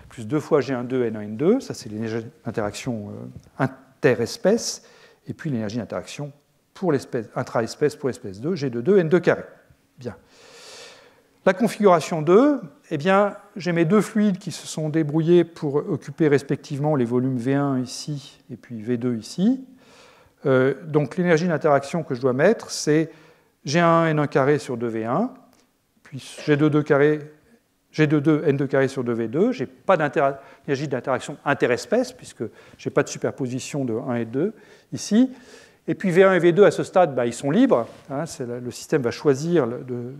Plus 2 fois G12 N1N2, ça c'est l'énergie d'interaction interespèce. Et puis l'énergie d'interaction pour l'espèce, intra-espèce pour l'espèce 2, G22 N2 carré. Bien. La configuration 2, eh bien, j'ai mes deux fluides qui se sont débrouillés pour occuper respectivement les volumes V1 ici et puis V2 ici. Donc l'énergie d'interaction que je dois mettre, c'est G1 N1 carré sur 2V1, puis G22 N2 carré sur 2V2. Je n'ai pas d'énergie d'interaction interespèce, puisque je n'ai pas de superposition de 1 et 2 ici. Et puis V1 et V2, à ce stade, ils sont libres. Hein, le système va choisir de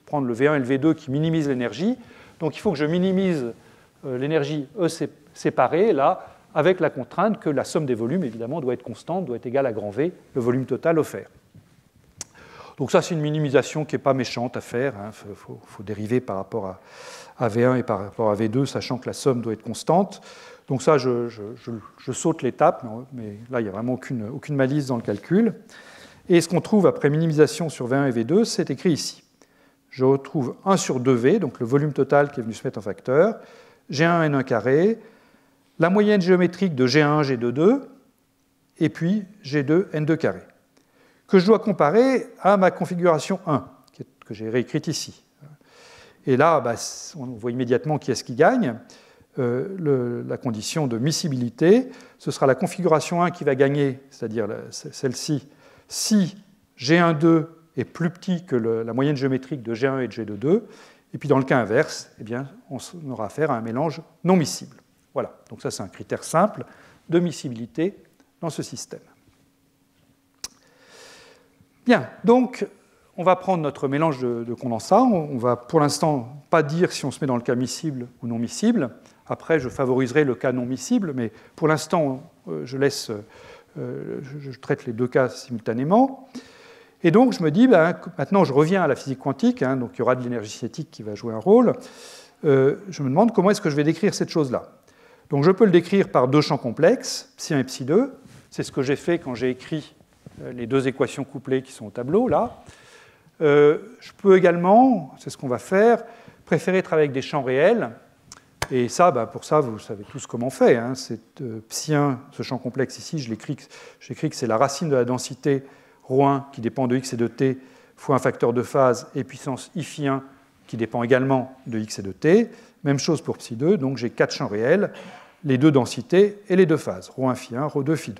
prendre le V1 et le V2 qui minimisent l'énergie. Donc il faut que je minimise l'énergie E séparée, là, avec la contrainte que la somme des volumes, évidemment, doit être constante, doit être égale à grand V, le volume total offert. Donc ça, c'est une minimisation qui n'est pas méchante à faire. Il faut dériver par rapport à V1 et par rapport à V2, sachant que la somme doit être constante. Donc ça, je saute l'étape, mais là, il n'y a vraiment aucune malice dans le calcul. Et ce qu'on trouve après minimisation sur V1 et V2, c'est écrit ici. Je retrouve 1 sur 2V, donc le volume total qui est venu se mettre en facteur, G1 N1 carré, la moyenne géométrique de G1, G2, et puis G2 N2 carré, que je dois comparer à ma configuration 1, que j'ai réécrite ici. Et là, on voit immédiatement qui est-ce qui gagne. La condition de miscibilité, ce sera la configuration 1 qui va gagner, c'est-à-dire celle-ci, si G1,2 est plus petit que la moyenne géométrique de G1 et de G2,2, et puis dans le cas inverse, eh bien, on aura affaire à un mélange non miscible. Voilà, donc ça c'est un critère simple de miscibilité dans ce système. Bien, donc on va prendre notre mélange de condensat. On va pour l'instant pas dire si on se met dans le cas miscible ou non miscible. Après, je favoriserai le cas non miscible, mais pour l'instant, je traite les deux cas simultanément. Et donc, je me dis, maintenant, je reviens à la physique quantique, hein, donc il y aura de l'énergie cinétique qui va jouer un rôle. Je me demande comment est-ce que je vais décrire cette chose-là. Donc, je peux le décrire par deux champs complexes, ψ1 et ψ2. C'est ce que j'ai fait quand j'ai écrit les deux équations couplées qui sont au tableau, là. Je peux également, c'est ce qu'on va faire, préférer travailler avec des champs réels. Et ça, pour ça, vous savez tous comment on fait. Hein. Ψ1, ce champ complexe ici, j'écris que c'est la racine de la densité ρ1 qui dépend de x et de t fois un facteur de phase et puissance I-1 qui dépend également de x et de t. Même chose pour ψ2, donc j'ai 4 champs réels, les deux densités et les deux phases, ρ1 φ1, ρ2 φ2.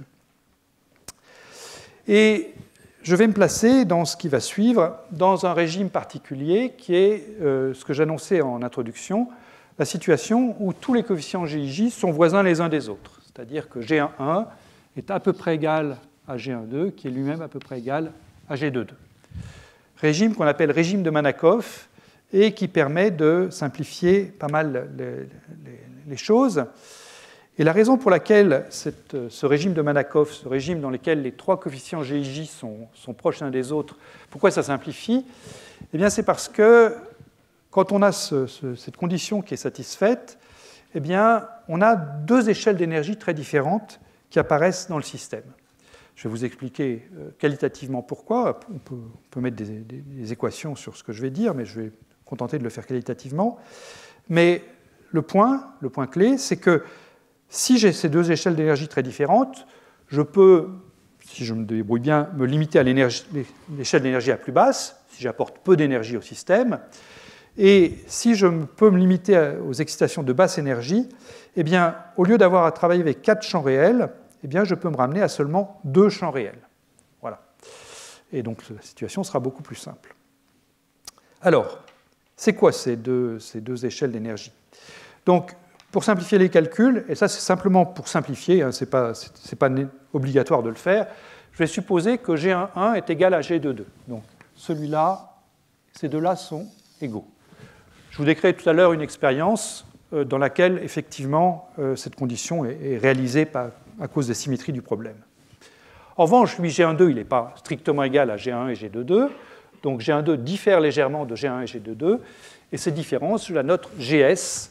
Et je vais me placer dans ce qui va suivre, dans un régime particulier qui est ce que j'annonçais en introduction, la situation où tous les coefficients GIJ sont voisins les uns des autres. C'est-à-dire que G1,1 est à peu près égal à G1,2, qui est lui-même à peu près égal à G2,2. Régime qu'on appelle régime de Manakoff et qui permet de simplifier pas mal les choses. Et la raison pour laquelle ce régime de Manakoff, ce régime dans lequel les trois coefficients GIJ sont proches l'un des autres, pourquoi ça simplifie? Eh bien, c'est parce que quand on a cette condition qui est satisfaite, eh bien, on a deux échelles d'énergie très différentes qui apparaissent dans le système. Je vais vous expliquer qualitativement pourquoi. On peut mettre des équations sur ce que je vais dire, mais je vais me contenter de le faire qualitativement. Mais le point clé, c'est que si j'ai ces deux échelles d'énergie très différentes, je peux, si je me débrouille bien, me limiter à l'échelle d'énergie la plus basse, si j'apporte peu d'énergie au système. Et si je peux me limiter aux excitations de basse énergie, eh bien, au lieu d'avoir à travailler avec 4 champs réels, eh bien, je peux me ramener à seulement 2 champs réels. Voilà. Et donc, la situation sera beaucoup plus simple. Alors, c'est quoi ces deux échelles d'énergie? Donc, pour simplifier les calculs, et ça c'est simplement pour simplifier, hein, ce n'est pas obligatoire de le faire, je vais supposer que G1,1 est égal à G2,2. Donc, celui-là, ces deux-là sont égaux. Je vous décris tout à l'heure une expérience dans laquelle, effectivement, cette condition est réalisée à cause des symétries du problème. En revanche, lui, G1,2, il n'est pas strictement égal à G1 et G2,2. Donc G1,2 diffère légèrement de G1 et G2,2. Et cette différence, je la note GS.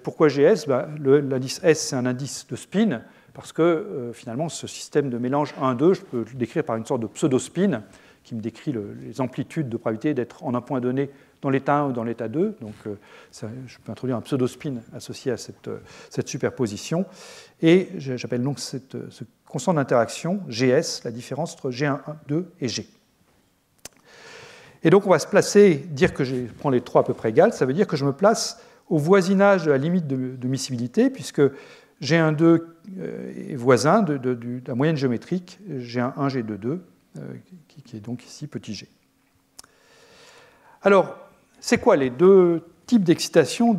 Pourquoi GS? L'indice S, c'est un indice de spin, parce que finalement, ce système de mélange 1,2, je peux le décrire par une sorte de pseudo-spin qui me décrit les amplitudes de probabilité d'être en un point donné dans l'état 1 ou dans l'état 2. Donc, je peux introduire un pseudo-spin associé à cette superposition. Et j'appelle donc ce constant d'interaction GS, la différence entre G1, 2 et G. Et donc, on va se placer, dire que je prends les trois à peu près égales, ça veut dire que je me place au voisinage de la limite de miscibilité, puisque G1,2 est voisin de la moyenne géométrique G1,1, G2,2, qui est donc ici petit g. Alors, c'est quoi les deux types d'excitation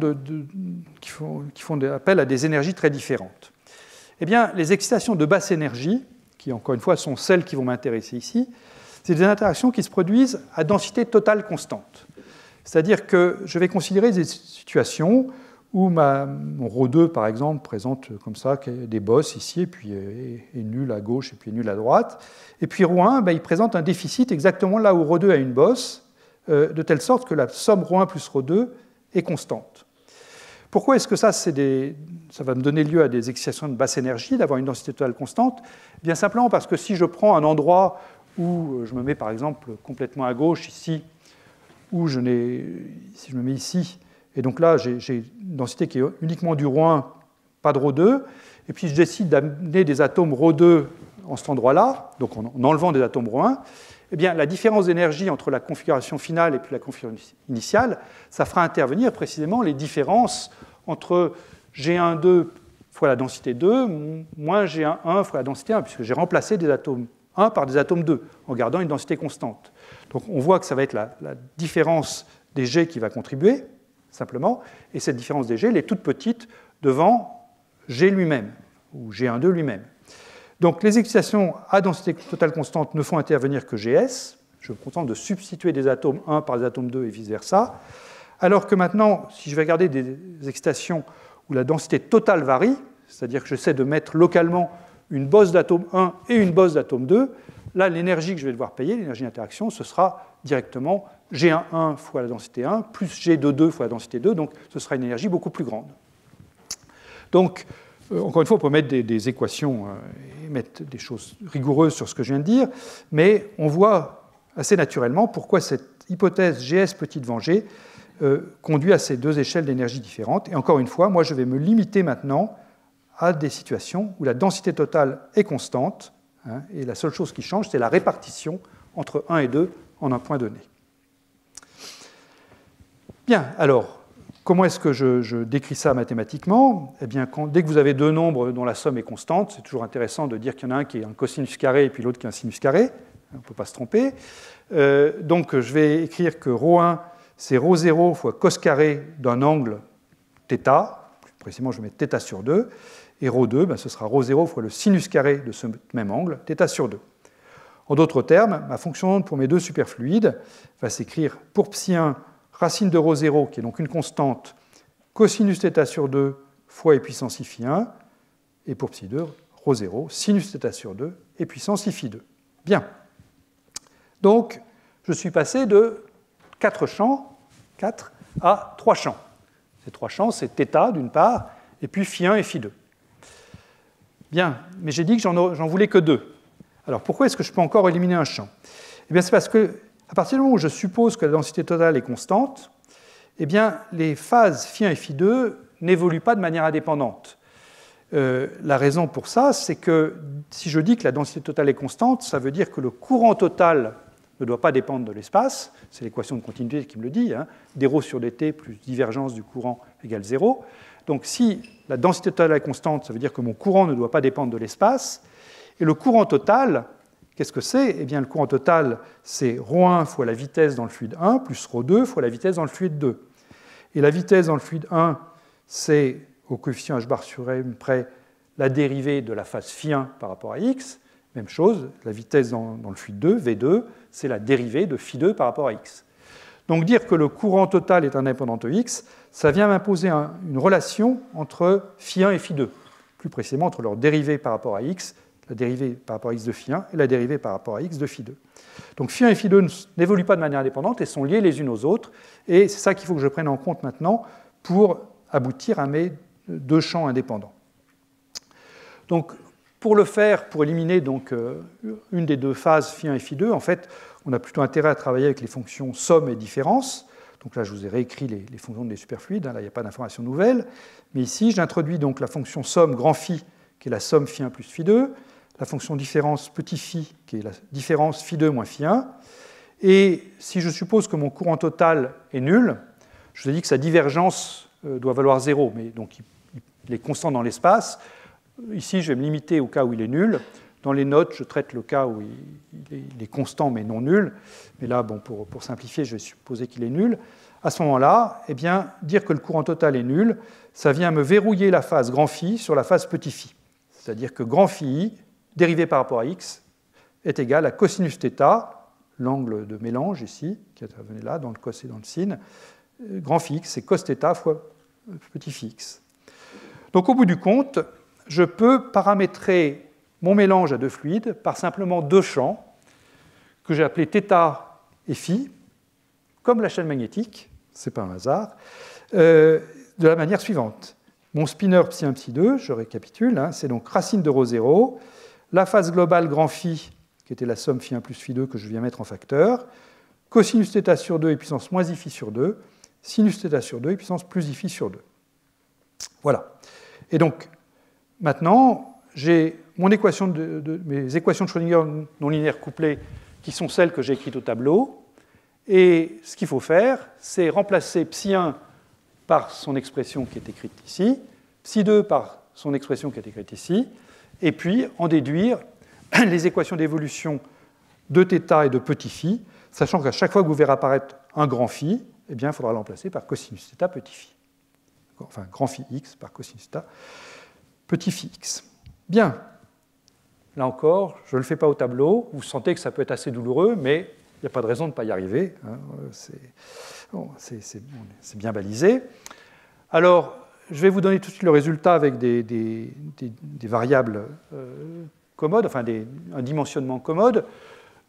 qui font appel à des énergies très différentes? Eh bien, les excitations de basse énergie, qui encore une fois sont celles qui vont m'intéresser ici, c'est des interactions qui se produisent à densité totale constante. C'est-à-dire que je vais considérer des situations où mon ρ2, par exemple, présente comme ça des bosses ici, et puis est nul à gauche, et puis est nul à droite. Et puis ρ1, il présente un déficit exactement là où ρ2 a une bosse, de telle sorte que la somme ρ1 plus ρ2 est constante. Pourquoi est-ce que ça va me donner lieu à des excitations de basse énergie, d'avoir une densité totale constante? Bien simplement parce que si je prends un endroit où je me mets par exemple complètement à gauche, ici, où si je me mets ici, et donc là j'ai une densité qui est uniquement du ρ1, pas de ρ2, et puis je décide d'amener des atomes ρ2 en cet endroit-là, donc en enlevant des atomes ρ1, eh bien, la différence d'énergie entre la configuration finale et puis la configuration initiale, ça fera intervenir précisément les différences entre G1,2 fois la densité 2 moins G1,1 fois la densité 1, puisque j'ai remplacé des atomes 1 par des atomes 2, en gardant une densité constante. Donc on voit que ça va être la différence des G qui va contribuer, simplement, et cette différence des G, elle est toute petite devant G lui-même, ou G1,2 lui-même. Donc les excitations à densité totale constante ne font intervenir que GS. Je me contente de substituer des atomes 1 par des atomes 2 et vice-versa. Alors que maintenant, si je vais regarder des excitations où la densité totale varie, c'est-à-dire que j'essaie de mettre localement une bosse d'atome 1 et une bosse d'atome 2, là, l'énergie que je vais devoir payer, l'énergie d'interaction, ce sera directement G1,1 fois la densité 1 plus G2,2 fois la densité 2, donc ce sera une énergie beaucoup plus grande. Donc, encore une fois, on peut mettre des équations et mettre des choses rigoureuses sur ce que je viens de dire, mais on voit assez naturellement pourquoi cette hypothèse GS petit devant G conduit à ces deux échelles d'énergie différentes. Et encore une fois, moi, je vais me limiter maintenant à des situations où la densité totale est constante, et la seule chose qui change, c'est la répartition entre 1 et 2 en un point donné. Bien, alors, comment est-ce que je décris ça mathématiquement? Eh bien, dès que vous avez deux nombres dont la somme est constante, c'est toujours intéressant de dire qu'il y en a un qui est un cosinus carré et puis l'autre qui est un sinus carré. On ne peut pas se tromper. Donc, je vais écrire que ρ1, c'est ρ0 fois cos carré d'un angle θ. Plus précisément, je mets θ sur 2. Et ρ2, ce sera ρ0 fois le sinus carré de ce même angle, θ sur 2. En d'autres termes, ma fonction d'onde pour mes deux superfluides va s'écrire pour ψ1 racine de ρ0, qui est donc une constante, cosinus θ sur 2 fois e puissance i-1, et pour ψ2, ρ0, sinus θ sur 2 et puissance i-2. Bien. Donc, je suis passé de 4 champs, 4, à 3 champs. Ces 3 champs, c'est θ d'une part, et puis φ1 et φ2. Bien, mais j'ai dit que j'en voulais que 2. Alors, pourquoi est-ce que je peux encore éliminer un champ? Eh bien, c'est parce que à partir du moment où je suppose que la densité totale est constante, eh bien, les phases φ1 et φ2 n'évoluent pas de manière indépendante. La raison pour ça, c'est que si je dis que la densité totale est constante, ça veut dire que le courant total ne doit pas dépendre de l'espace. C'est l'équation de continuité qui me le dit, dρ sur dt plus divergence du courant égale 0. Donc si la densité totale est constante, ça veut dire que mon courant ne doit pas dépendre de l'espace. Et le courant total, qu'est-ce que c'est? Eh bien, le courant total, c'est ρ1 fois la vitesse dans le fluide 1 plus ρ2 fois la vitesse dans le fluide 2. Et la vitesse dans le fluide 1, c'est au coefficient h bar sur m près la dérivée de la phase φ1 par rapport à x. Même chose, la vitesse dans le fluide 2, v2, c'est la dérivée de φ2 par rapport à x. Donc dire que le courant total est indépendant de x, ça vient m'imposer une relation entre φ1 et φ2, plus précisément entre leur dérivée par rapport à x, la dérivée par rapport à x de φ1 et la dérivée par rapport à x de φ2. Donc φ1 et φ2 n'évoluent pas de manière indépendante et sont liées les unes aux autres, et c'est ça qu'il faut que je prenne en compte maintenant pour aboutir à mes deux champs indépendants. Donc, pour le faire, pour éliminer donc, une des deux phases φ1 et φ2, en fait, on a plutôt intérêt à travailler avec les fonctions somme et différence. Donc là, je vous ai réécrit les fonctions des superfluides, là, il n'y a pas d'information nouvelle. Mais ici, j'introduis donc la fonction somme grand phi, qui est la somme φ1 plus φ2, la fonction différence petit phi, qui est la différence φ2 moins φ1. Et si je suppose que mon courant total est nul, je vous ai dit que sa divergence doit valoir 0, mais donc il est constant dans l'espace. Ici, je vais me limiter au cas où il est nul. Dans les notes, je traite le cas où il est constant mais non nul. Mais là, bon, pour simplifier, je vais supposer qu'il est nul. À ce moment-là, eh bien, dire que le courant total est nul, ça vient me verrouiller la phase grand phi sur la phase petit phi. C'est-à-dire que grand phi, dérivé par rapport à x, est égal à cosinus θ, l'angle de mélange ici, qui intervenait là, dans le cos et dans le sin. Grand phi x, c'est cos θ fois petit phi x. Donc au bout du compte, je peux paramétrer mon mélange à deux fluides par simplement deux champs que j'ai appelés θ et phi, comme la chaîne magnétique, ce n'est pas un hasard, de la manière suivante. Mon spinner ψ1, ψ2, je récapitule, hein, c'est donc racine de ρ 0, la phase globale grand phi, qui était la somme φ1 plus φ2 que je viens mettre en facteur, cosinus θ sur 2 et puissance moins i phi sur 2, sinus θ sur 2 et puissance plus i phi sur 2. Voilà. Et donc, maintenant, j'ai mes équations de Schrödinger non linéaires couplées qui sont celles que j'ai écrites au tableau. Et ce qu'il faut faire, c'est remplacer ψ1 par son expression qui est écrite ici, ψ2 par son expression qui est écrite ici, et puis en déduire les équations d'évolution de θ et de petit phi, sachant qu'à chaque fois que vous verrez apparaître un grand phi, eh bien, il faudra le remplacer par cosinus θ petit phi. Enfin, grand phi x par cosinus θ petit phi x. Bien. Là encore, je ne le fais pas au tableau. Vous sentez que ça peut être assez douloureux, mais il n'y a pas de raison de ne pas y arriver. C'est bien balisé. Alors, je vais vous donner tout de suite le résultat avec des variables commodes, enfin un dimensionnement commode.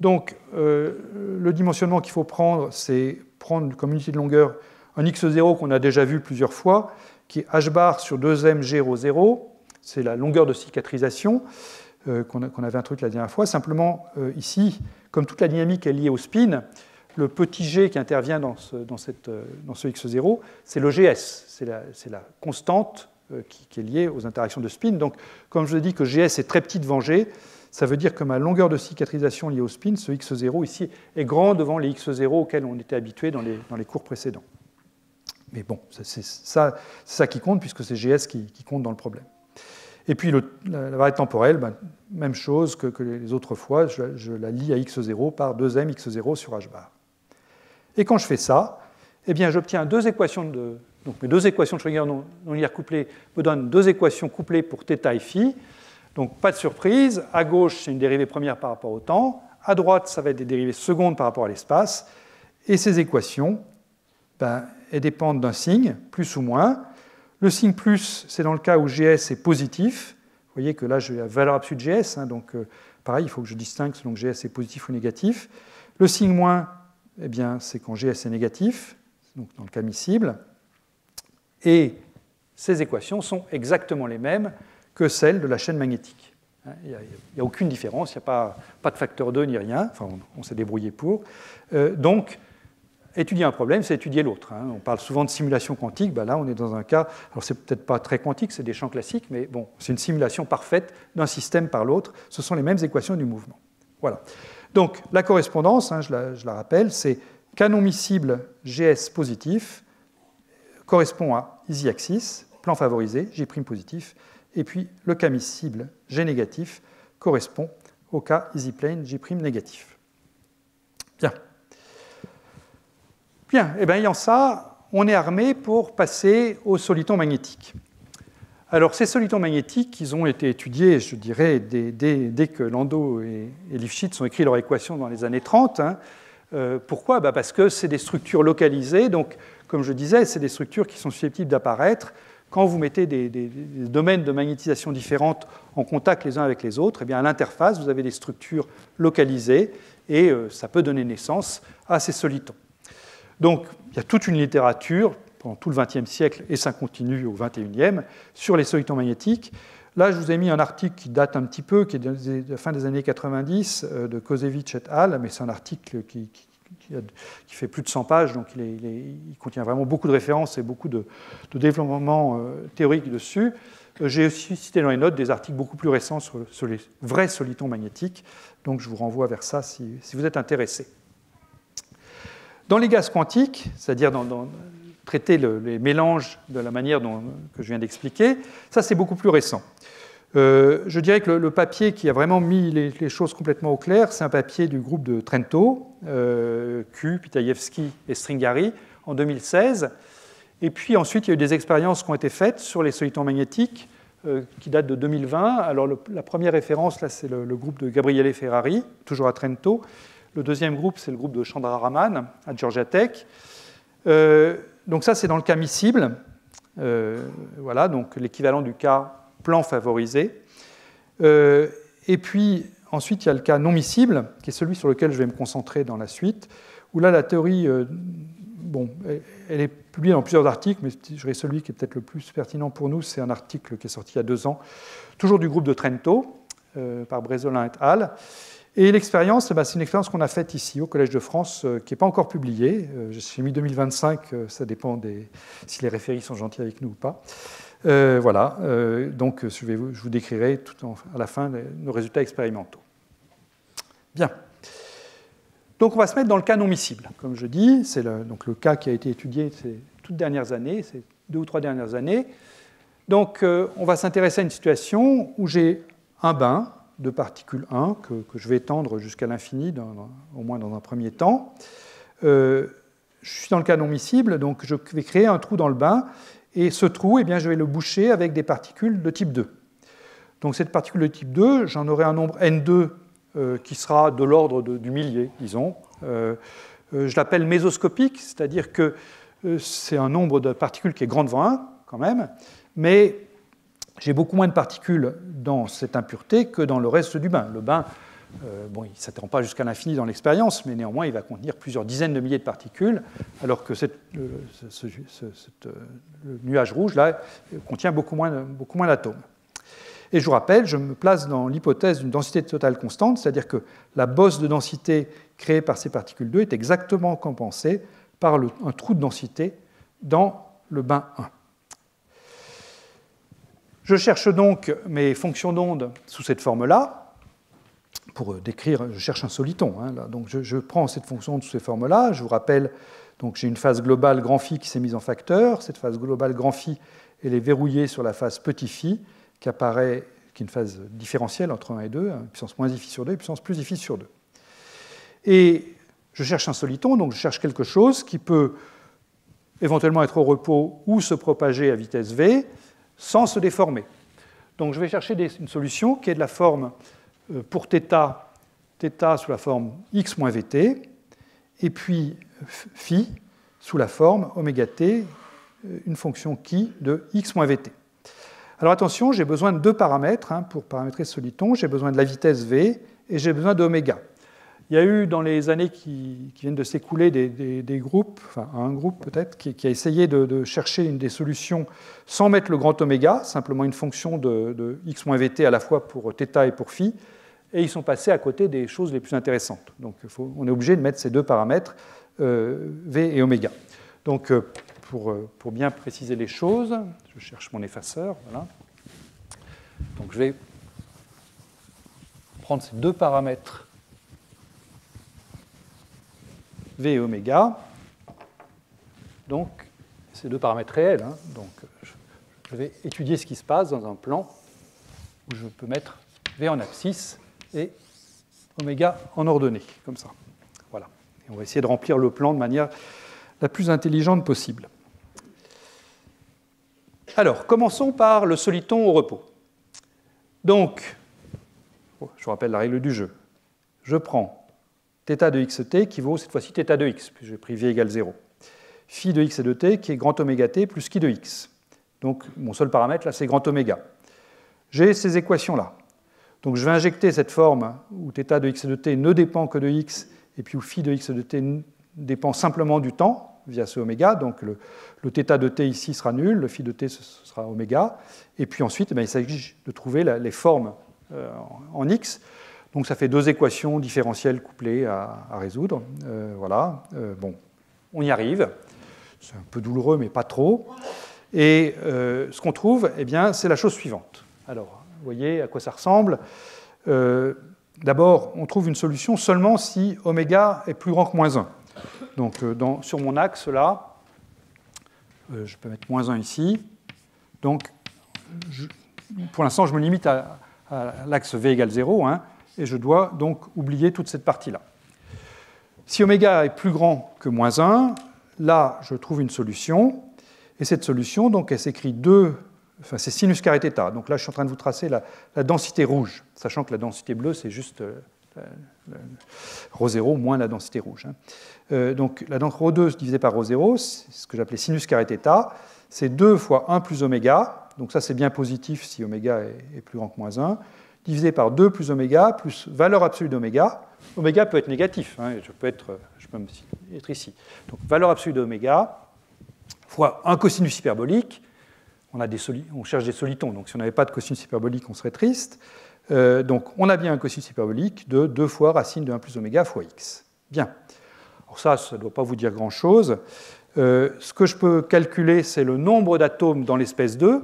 Donc, le dimensionnement qu'il faut prendre, c'est prendre comme unité de longueur un x0 qu'on a déjà vu plusieurs fois, qui est h bar sur 2m g ρ 0. C'est la longueur de cicatrisation qu'on avait introduite la dernière fois. Simplement, ici, comme toute la dynamique est liée au spin, le petit g qui intervient dans ce x0, c'est le gs, c'est la constante qui est liée aux interactions de spin. Donc, comme je vous ai dit que gs est très petit devant g, ça veut dire que ma longueur de cicatrisation liée au spin, ce x0 ici, est grand devant les x0 auxquels on était habitué dans les cours précédents. Mais bon, c'est ça qui compte, puisque c'est gs qui compte dans le problème. Et puis la variable temporelle, même chose que les autres fois, je la lie à x0 par 2m x0 sur h bar. Et quand je fais ça, eh bien, j'obtiens deux équations donc mes deux équations de Schrödinger non linéaires couplées me donnent deux équations couplées pour θ et phi. Donc pas de surprise, à gauche c'est une dérivée première par rapport au temps, à droite ça va être des dérivées secondes par rapport à l'espace, et ces équations, elles dépendent d'un signe, plus ou moins. Le signe plus, c'est dans le cas où gs est positif. Vous voyez que là, j'ai la valeur absolue de gs, hein, donc pareil, il faut que je distingue selon que gs est positif ou négatif. Le signe moins, eh bien, c'est quand gs est négatif, donc dans le cas miscible. Et ces équations sont exactement les mêmes que celles de la chaîne magnétique. Il n'y a aucune différence, il n'y a pas de facteur 2 ni rien, enfin, on s'est débrouillé pour. Donc, étudier un problème, c'est étudier l'autre. Hein. On parle souvent de simulation quantique, là on est dans un cas, alors c'est peut-être pas très quantique, c'est des champs classiques, mais bon, c'est une simulation parfaite d'un système par l'autre, ce sont les mêmes équations du mouvement. Voilà. Donc la correspondance, hein, je la rappelle, c'est canon miscible GS positif correspond à easy axis, plan favorisé, J' positif, et puis le cas miscible G négatif correspond au cas easy plane J' négatif. Bien. Bien, et bien ayant ça, on est armé pour passer aux solitons magnétiques. Alors ces solitons magnétiques, ils ont été étudiés, je dirais, dès que Landau et Lifshitz ont écrit leur équation dans les années 30. Hein. Pourquoi? Parce que c'est des structures localisées. Donc, comme je disais, c'est des structures qui sont susceptibles d'apparaître quand vous mettez des domaines de magnétisation différentes en contact les uns avec les autres. Eh bien, à l'interface, vous avez des structures localisées et ça peut donner naissance à ces solitons. Donc, il y a toute une littérature pendant tout le XXe siècle, et ça continue au XXIe, sur les solitons magnétiques. Là, je vous ai mis un article qui date un petit peu, qui est de la fin des années 90, de Kozevich et al., mais c'est un article qui fait plus de 100 pages, donc il contient vraiment beaucoup de références et beaucoup de développement théorique dessus. J'ai aussi cité dans les notes des articles beaucoup plus récents sur les vrais solitons magnétiques, donc je vous renvoie vers ça si vous êtes intéressé. Dans les gaz quantiques, c'est-à-dire dans traiter les mélanges de la manière que je viens d'expliquer, ça c'est beaucoup plus récent. Je dirais que le papier qui a vraiment mis les choses complètement au clair, c'est un papier du groupe de Trento, Q, Pitayevsky et Stringari, en 2016. Et puis ensuite, il y a eu des expériences qui ont été faites sur les solitons magnétiques qui datent de 2020. Alors la première référence, là, c'est le groupe de Gabriele Ferrari, toujours à Trento. Le deuxième groupe, c'est le groupe de Chandra Raman, à Georgia Tech. Donc ça, c'est dans le cas miscible. Voilà, donc l'équivalent du cas plan favorisé. Et puis, ensuite, il y a le cas non miscible, qui est celui sur lequel je vais me concentrer dans la suite, où là, la théorie, elle est publiée dans plusieurs articles, mais je dirais celui qui est peut-être le plus pertinent pour nous, c'est un article qui est sorti il y a 2 ans, toujours du groupe de Trento, par Bresolin et al. Et l'expérience, c'est une expérience qu'on a faite ici, au Collège de France, qui n'est pas encore publiée. J'ai mis 2025, ça dépend si les référis sont gentils avec nous ou pas. Voilà, donc je vous décrirai à la fin nos résultats expérimentaux. Bien. Donc on va se mettre dans le cas non miscible. Comme je dis, c'est le cas qui a été étudié ces toutes dernières années, ces 2 ou 3 dernières années. Donc on va s'intéresser à une situation où j'ai un bain de particules 1 que je vais étendre jusqu'à l'infini, au moins dans un premier temps. Je suis dans le cas non miscible, donc je vais créer un trou dans le bain, et ce trou, eh bien, je vais le boucher avec des particules de type 2. Donc cette particule de type 2, j'en aurai un nombre N2 qui sera de l'ordre du millier, disons. Je l'appelle mésoscopique, c'est-à-dire que c'est un nombre de particules qui est grand devant 1, quand même, mais j'ai beaucoup moins de particules dans cette impureté que dans le reste du bain. Le bain, il ne s'étend pas jusqu'à l'infini dans l'expérience, mais néanmoins, il va contenir plusieurs dizaines de milliers de particules, alors que le nuage rouge, là, contient beaucoup moins d'atomes. Et je vous rappelle, je me place dans l'hypothèse d'une densité totale constante, c'est-à-dire que la bosse de densité créée par ces particules 2 est exactement compensée par un trou de densité dans le bain 1. Je cherche donc mes fonctions d'onde sous cette forme-là. Pour décrire, je cherche un soliton. Donc je prends cette fonction d'onde sous cette forme-là. Je vous rappelle, j'ai une phase globale grand phi qui s'est mise en facteur. Cette phase globale grand phi, elle est verrouillée sur la phase petit phi, qui est une phase différentielle entre 1 et 2, puissance moins i phi sur 2 et puissance plus i phi sur 2. Et je cherche un soliton, donc je cherche quelque chose qui peut éventuellement être au repos ou se propager à vitesse v, sans se déformer. Donc je vais chercher une solution qui est de la forme, pour θ sous la forme x moins vt, et puis phi sous la forme oméga t, une fonction qui de x moins vt. Alors attention, j'ai besoin de 2 paramètres pour paramétrer ce soliton. J'ai besoin de la vitesse v et j'ai besoin d'oméga. Il y a eu dans les années qui viennent de s'écouler des groupes, enfin un groupe peut-être, qui a essayé de chercher des solutions sans mettre le grand oméga, simplement une fonction de x moins vt à la fois pour θ et pour phi, et ils sont passés à côté des choses les plus intéressantes. Donc on est obligé de mettre ces 2 paramètres, v et oméga. Donc pour bien préciser les choses, je cherche mon effaceur, voilà. Donc je vais prendre ces 2 paramètres v et oméga, donc ces 2 paramètres réels. Donc je vais étudier ce qui se passe dans un plan où je peux mettre v en abscisse et oméga en ordonnée, comme ça. Voilà. Et on va essayer de remplir le plan de manière la plus intelligente possible. Alors, commençons par le soliton au repos. Donc, je vous rappelle la règle du jeu. Je prends θ de xt qui vaut cette fois-ci θ de x, puisque j'ai pris v égale 0. Phi de x et de t qui est grand oméga t plus chi de x. Donc mon seul paramètre là c'est grand oméga. J'ai ces équations-là. Donc je vais injecter cette forme où θ de x et de t ne dépend que de x, et puis où phi de x et de t dépend simplement du temps, via ce oméga. Donc le θ de t ici sera nul, le phi de t ce sera oméga. Et puis ensuite, il s'agit de trouver les formes en x. Donc ça fait deux équations différentielles couplées à résoudre. Voilà. Bon, on y arrive. C'est un peu douloureux, mais pas trop. Et ce qu'on trouve, eh bien, c'est la chose suivante. Alors, vous voyez à quoi ça ressemble. D'abord, on trouve une solution seulement si oméga est plus grand que moins 1. Donc, sur mon axe, là, je peux mettre moins 1 ici. Donc, pour l'instant, je me limite à l'axe v égale 0, hein, et je dois donc oublier toute cette partie-là. Si oméga est plus grand que moins 1, là, je trouve une solution, et cette solution, donc, elle s'écrit c'est sinus carré θ. Donc là, je suis en train de vous tracer la densité rouge, sachant que la densité bleue, c'est juste ρ0 moins la densité rouge. Hein. Donc la densité ρ2 divisé par ρ0, c'est ce que j'appelais sinus carré θ, c'est 2 fois 1 plus oméga, donc ça c'est bien positif si oméga est plus grand que moins 1, divisé par 2 plus oméga, plus valeur absolue d'oméga. Oméga peut être négatif, hein, je peux être ici. Donc valeur absolue d'oméga fois un cosinus hyperbolique. On cherche des solitons, donc si on n'avait pas de cosinus hyperbolique, on serait triste. Donc on a bien un cosinus hyperbolique de 2 fois racine de 1 plus oméga fois x. Bien. Alors ça ne doit pas vous dire grand-chose. Ce que je peux calculer, c'est le nombre d'atomes dans l'espèce 2.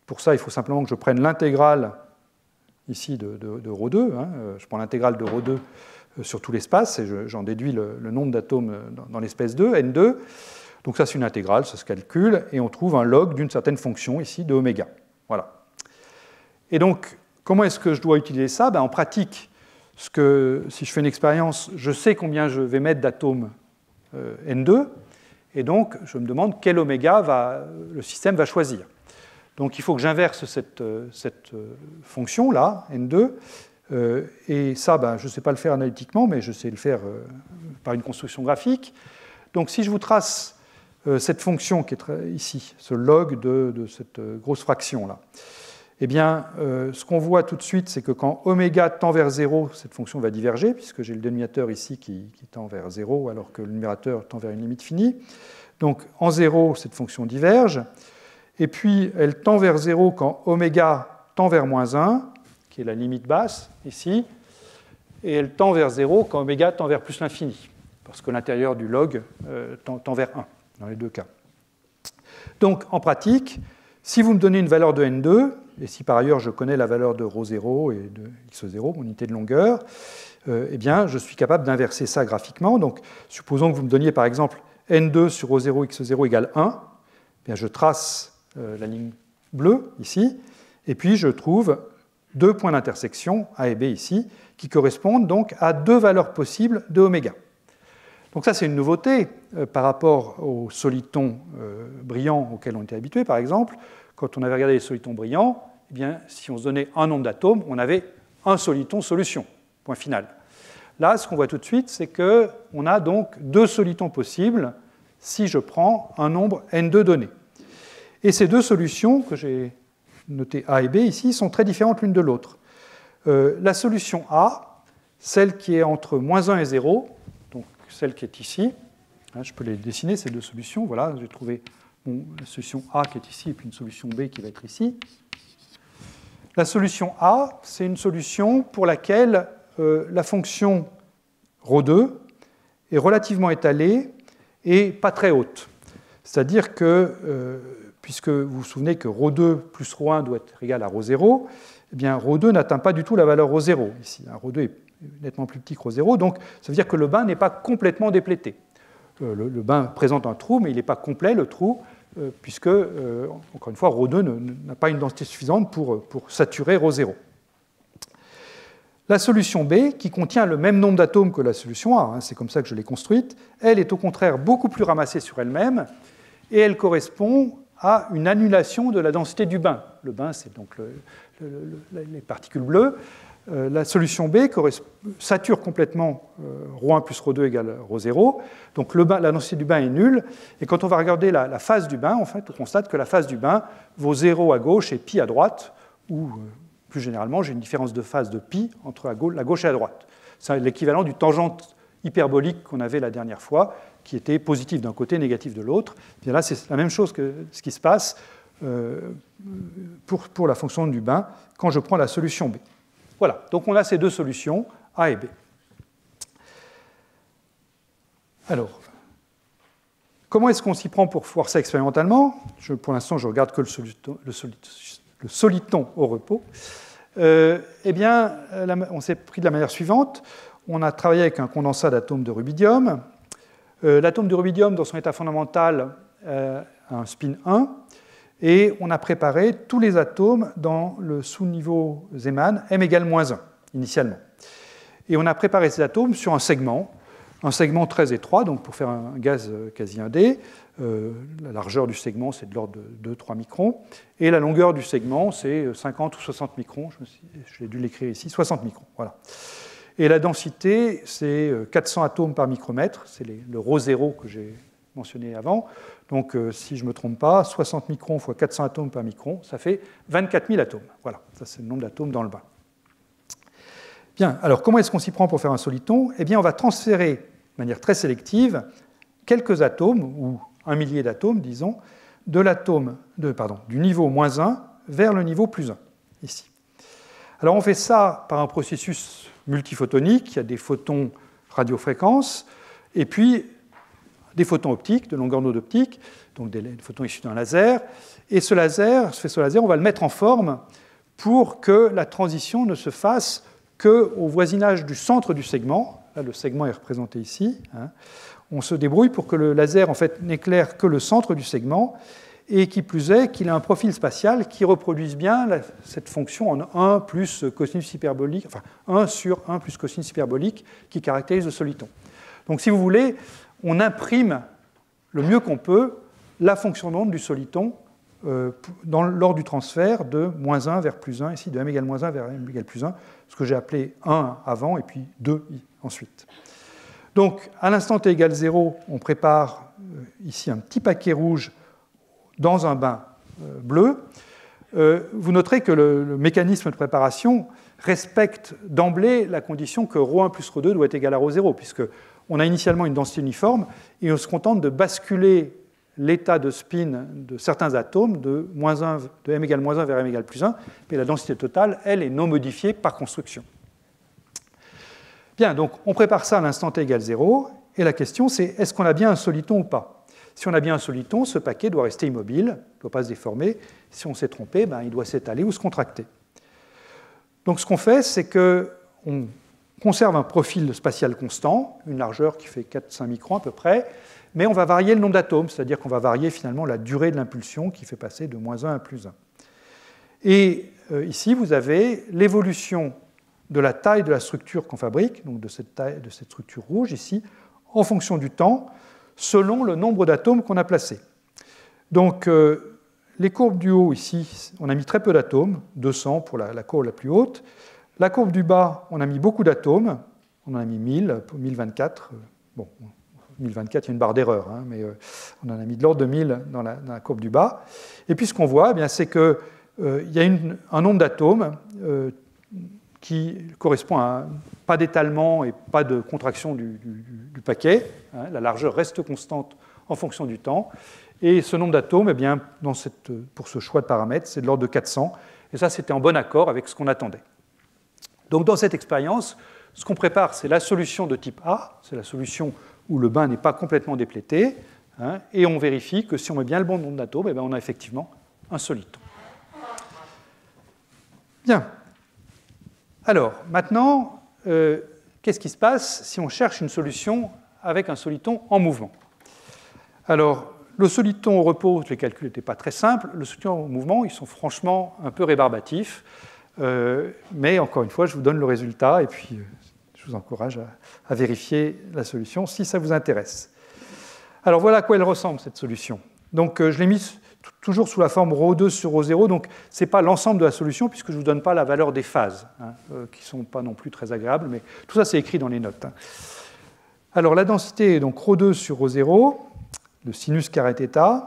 Pour ça, il faut simplement que je prenne l'intégrale ici de ρ2. Hein. Je prends l'intégrale de ρ2 sur tout l'espace et j'en déduis le nombre d'atomes dans l'espèce 2, n2. Donc ça, c'est une intégrale, ça se calcule, et on trouve un log d'une certaine fonction ici de oméga. Voilà. Et donc, comment est-ce que je dois utiliser ça ? En pratique, si je fais une expérience, je sais combien je vais mettre d'atomes n2, et donc je me demande quel oméga le système va choisir. Donc il faut que j'inverse cette fonction-là, n2, et ça, je ne sais pas le faire analytiquement, mais je sais le faire par une construction graphique. Donc si je vous trace cette fonction qui est ici, ce log de cette grosse fraction-là, eh bien, ce qu'on voit tout de suite, c'est que quand oméga tend vers 0, cette fonction va diverger, puisque j'ai le dénominateur ici qui tend vers 0, alors que le numérateur tend vers une limite finie. Donc en 0, cette fonction diverge, et puis elle tend vers 0 quand oméga tend vers moins 1, qui est la limite basse, ici, et elle tend vers 0 quand oméga tend vers plus l'infini, parce que l'intérieur du log tend vers 1, dans les deux cas. Donc, en pratique, si vous me donnez une valeur de n2, et si par ailleurs je connais la valeur de ρ0 et de x0, mon unité de longueur, eh bien, je suis capable d'inverser ça graphiquement. Donc, supposons que vous me donniez par exemple n2 sur ρ0, x0 égale 1, eh bien, je trace la ligne bleue ici, et puis je trouve deux points d'intersection, A et B ici, qui correspondent donc à deux valeurs possibles de oméga. Donc ça, c'est une nouveauté par rapport aux solitons brillants auxquels on était habitué, par exemple. Quand on avait regardé les solitons brillants, eh bien, si on se donnait un nombre d'atomes, on avait un soliton solution, point final. Là, ce qu'on voit tout de suite, c'est qu'on a donc deux solitons possibles si je prends un nombre n2 donné. Et ces deux solutions, que j'ai notées A et B ici, sont très différentes l'une de l'autre. La solution A, celle qui est entre moins 1 et 0, donc celle qui est ici, je peux les dessiner, ces deux solutions. Voilà, j'ai trouvé la solution A qui est ici et puis une solution B qui va être ici. La solution A, c'est une solution pour laquelle la fonction ρ2 est relativement étalée et pas très haute. C'est-à-dire que, puisque vous vous souvenez que ρ2 plus ρ1 doit être égal à ρ0, eh bien ρ2 n'atteint pas du tout la valeur ρ0 ici. Ρ2 est nettement plus petit que ρ0, donc ça veut dire que le bain n'est pas complètement déplété. Le bain présente un trou, mais il n'est pas complet, le trou, puisque, encore une fois, ρ2 n'a pas une densité suffisante pour saturer ρ0. La solution B, qui contient le même nombre d'atomes que la solution A, c'est comme ça que je l'ai construite, elle est au contraire beaucoup plus ramassée sur elle-même, et elle correspond à une annulation de la densité du bain. Le bain, c'est donc les particules bleues. la solution B sature complètement ρ1 plus ρ2 égale ρ0. Donc la densité du bain est nulle. Et quand on va regarder la phase du bain, en fait, on constate que la phase du bain vaut 0 à gauche et pi à droite, ou plus généralement, j'ai une différence de phase de pi entre la gauche et la droite. C'est l'équivalent du tangente hyperbolique qu'on avait la dernière fois, qui était positif d'un côté, négatif de l'autre. Bien là, c'est la même chose que ce qui se passe pour la fonction du bain quand je prends la solution B. Voilà, donc on a ces deux solutions, A et B. Alors, comment est-ce qu'on s'y prend pour voir ça expérimentalement? Pour l'instant, je ne regarde que le soliton au repos. Eh bien, on s'est pris de la manière suivante. On a travaillé avec un condensat d'atomes de rubidium. L'atome de rubidium, dans son état fondamental, a un spin 1. Et on a préparé tous les atomes dans le sous-niveau Zeeman, m égale moins 1, initialement. Et on a préparé ces atomes sur un segment très étroit, donc pour faire un gaz quasi indé. La largeur du segment, c'est de l'ordre de 2-3 microns. Et la longueur du segment, c'est 50 ou 60 microns. J'ai dû l'écrire ici, 60 microns. Voilà. Et la densité, c'est 400 atomes par micromètre. C'est le ρ0 que j'ai mentionné avant. Donc, si je ne me trompe pas, 60 microns fois 400 atomes par micron, ça fait 24 000 atomes. Voilà, ça c'est le nombre d'atomes dans le bain. Bien, alors comment est-ce qu'on s'y prend pour faire un soliton? Eh bien, on va transférer de manière très sélective quelques atomes, ou un millier d'atomes, disons, du niveau moins 1 vers le niveau plus 1, ici. Alors, on fait ça par un processus multiphotonique, il y a des photons radiofréquences, et puis des photons optiques, de longueur d'onde optique, donc des photons issus d'un laser. Et ce laser, on va le mettre en forme pour que la transition ne se fasse qu'au voisinage du centre du segment. Là, le segment est représenté ici. On se débrouille pour que le laser en fait, n'éclaire que le centre du segment, et qui plus est, qu'il ait un profil spatial qui reproduise bien cette fonction en 1 plus cosinus hyperbolique, enfin 1 sur 1 plus cosinus hyperbolique qui caractérise le soliton. Donc si vous voulez, on imprime le mieux qu'on peut la fonction d'onde du soliton lors du transfert de moins 1 vers plus 1, ici de m égale moins 1 vers m égale plus 1, ce que j'ai appelé 1 avant et puis 2 ensuite. Donc, à l'instant t égale 0, on prépare ici un petit paquet rouge dans un bain bleu. Vous noterez que le mécanisme de préparation respecte d'emblée la condition que ρ1 plus ρ2 doit être égal à ρ0, puisque on a initialement une densité uniforme et on se contente de basculer l'état de spin de certains atomes de m égale moins 1 vers m égale plus 1, mais la densité totale, elle, est non modifiée par construction. Bien, donc on prépare ça à l'instant t égale 0, et la question c'est est-ce qu'on a bien un soliton ou pas? Si on a bien un soliton, ce paquet doit rester immobile, ne doit pas se déformer. Si on s'est trompé, il doit s'étaler ou se contracter. Donc ce qu'on fait, c'est qu'on conserve un profil spatial constant, une largeur qui fait 4-5 microns à peu près, mais on va varier le nombre d'atomes, c'est-à-dire qu'on va varier finalement la durée de l'impulsion qui fait passer de moins 1 à plus 1. Et ici, vous avez l'évolution de la taille de la structure qu'on fabrique, donc de cette structure rouge ici, en fonction du temps, selon le nombre d'atomes qu'on a placés. Donc, les courbes du haut, ici, on a mis très peu d'atomes, 200 pour la courbe la plus haute. La courbe du bas, on a mis beaucoup d'atomes, on en a mis 1000, 1024. Bon, 1024, il y a une barre d'erreur, mais on en a mis de l'ordre de 1000 dans la courbe du bas. Et puis ce qu'on voit, c'est qu'il y a un nombre d'atomes qui correspond à pas d'étalement et pas de contraction du paquet. La largeur reste constante en fonction du temps. Et ce nombre d'atomes, pour ce choix de paramètres, c'est de l'ordre de 400. Et ça, c'était en bon accord avec ce qu'on attendait. Donc dans cette expérience, ce qu'on prépare, c'est la solution de type A, c'est la solution où le bain n'est pas complètement déplété, et on vérifie que si on met bien le bon nombre d'atomes, on a effectivement un soliton. Bien. Alors, maintenant, qu'est-ce qui se passe si on cherche une solution avec un soliton en mouvement? Alors, le soliton au repos, les calculs n'étaient pas très simples. Le soliton en mouvement, ils sont franchement un peu rébarbatifs. Mais encore une fois, je vous donne le résultat et puis je vous encourage à vérifier la solution si ça vous intéresse. Alors voilà à quoi elle ressemble, cette solution. Donc je l'ai mise toujours sous la forme ρ2 sur ρ0, donc ce n'est pas l'ensemble de la solution, puisque je ne vous donne pas la valeur des phases, qui ne sont pas non plus très agréables, mais tout ça c'est écrit dans les notes. Alors la densité est donc ρ2 sur ρ0, le sinus carré θ,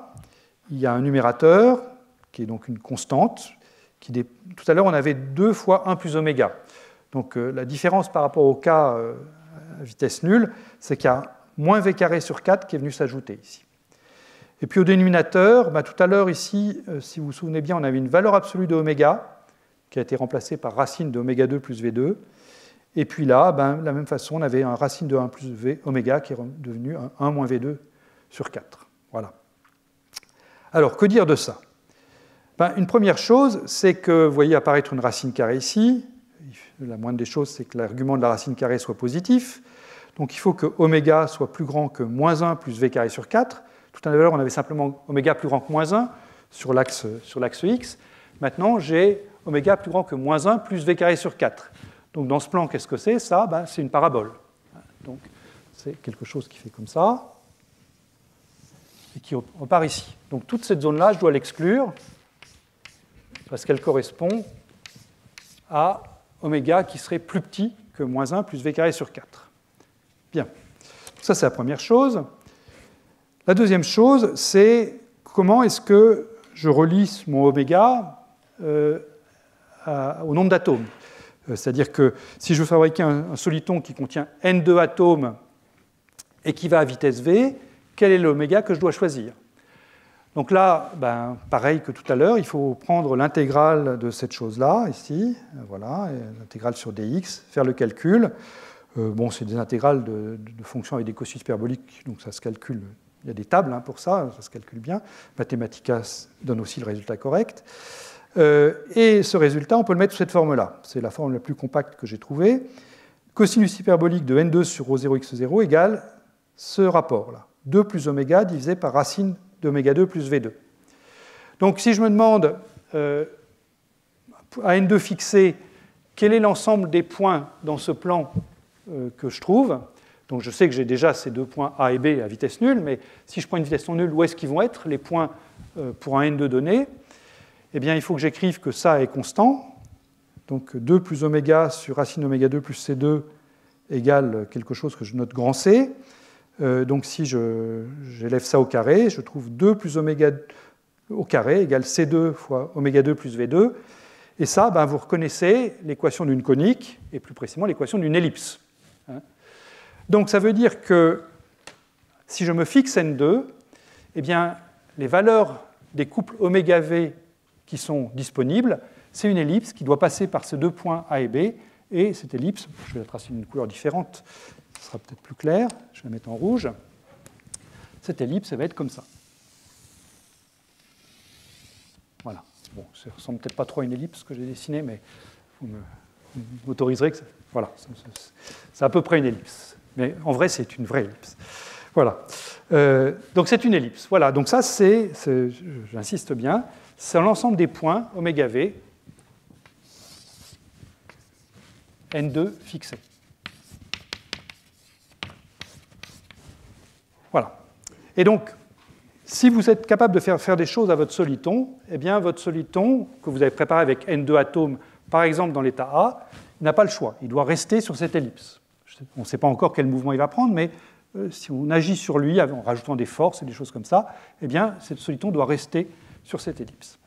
il y a un numérateur, qui est donc une constante, tout à l'heure on avait 2 fois 1 plus oméga. Donc la différence par rapport au cas à vitesse nulle, c'est qu'il y a moins v carré sur 4 qui est venu s'ajouter ici. Et puis au dénominateur, tout à l'heure ici, si vous vous souvenez bien, on avait une valeur absolue de oméga qui a été remplacée par racine de oméga 2 plus V2. Et puis là, de la même façon, on avait un racine de 1 plus V oméga qui est devenu 1 moins V2 sur 4. Voilà. Alors, que dire de ça? Une première chose, c'est que vous voyez apparaître une racine carrée ici. La moindre des choses, c'est que l'argument de la racine carrée soit positif. Donc il faut que oméga soit plus grand que moins 1 plus V carré sur 4. Tout à l'heure, on avait simplement oméga plus grand que moins 1 sur l'axe X. Maintenant, j'ai oméga plus grand que moins 1 plus V carré sur 4. Donc dans ce plan, qu'est-ce que c'est? Ça, c'est une parabole. Donc c'est quelque chose qui fait comme ça et qui repart ici. Donc toute cette zone-là, je dois l'exclure parce qu'elle correspond à oméga qui serait plus petit que moins 1 plus V carré sur 4. Bien. Ça, c'est la première chose. La deuxième chose, c'est comment est-ce que je relie mon oméga au nombre d'atomes. C'est-à-dire que si je veux fabriquer un soliton qui contient N2 atomes et qui va à vitesse V, quel est l'oméga que je dois choisir? Donc là, pareil que tout à l'heure, il faut prendre l'intégrale de cette chose-là, ici, voilà, l'intégrale sur dx, faire le calcul. C'est des intégrales de fonctions avec des cosinus hyperboliques, donc ça se calcule. Il y a des tables pour ça se calcule bien. Mathematica donne aussi le résultat correct. Et ce résultat, on peut le mettre sous cette forme-là. C'est la forme la plus compacte que j'ai trouvée. Cosinus hyperbolique de N2 sur ρ0x0 égale ce rapport-là. 2 plus oméga divisé par racine d'oméga 2 plus V2. Donc si je me demande à N2 fixé, quel est l'ensemble des points dans ce plan que je trouve? Donc je sais que j'ai déjà ces 2 points A et B à vitesse nulle, mais si je prends une vitesse non nulle, où est-ce qu'ils vont être, les points pour un N2 donné? Eh bien, il faut que j'écrive que ça est constant. Donc 2 plus oméga sur racine d'oméga 2 plus C2 égale quelque chose que je note grand C. Donc si j'élève ça au carré, je trouve 2 plus oméga au carré égale C2 fois oméga 2 plus V2. Et ça, vous reconnaissez l'équation d'une conique, et plus précisément l'équation d'une ellipse. Donc ça veut dire que si je me fixe N2, eh bien, les valeurs des couples oméga V qui sont disponibles, c'est une ellipse qui doit passer par ces 2 points A et B, et cette ellipse, je vais la tracer d'une couleur différente, ce sera peut-être plus clair, je vais la mettre en rouge, cette ellipse, elle va être comme ça. Voilà. Bon, ça ne ressemble peut-être pas trop à une ellipse que j'ai dessinée, mais vous m'autoriserez que voilà, c'est à peu près une ellipse. Mais en vrai, c'est une vraie ellipse. Voilà. Donc c'est une ellipse. Voilà. Donc ça, j'insiste bien, c'est l'ensemble des points oméga V, N2 fixés. Voilà. Et donc, si vous êtes capable de faire des choses à votre soliton, eh bien, votre soliton, que vous avez préparé avec N2 atomes, par exemple dans l'état A, il n'a pas le choix. Il doit rester sur cette ellipse. On ne sait pas encore quel mouvement il va prendre, mais si on agit sur lui en rajoutant des forces et des choses comme ça, eh bien, ce soliton doit rester sur cette ellipse.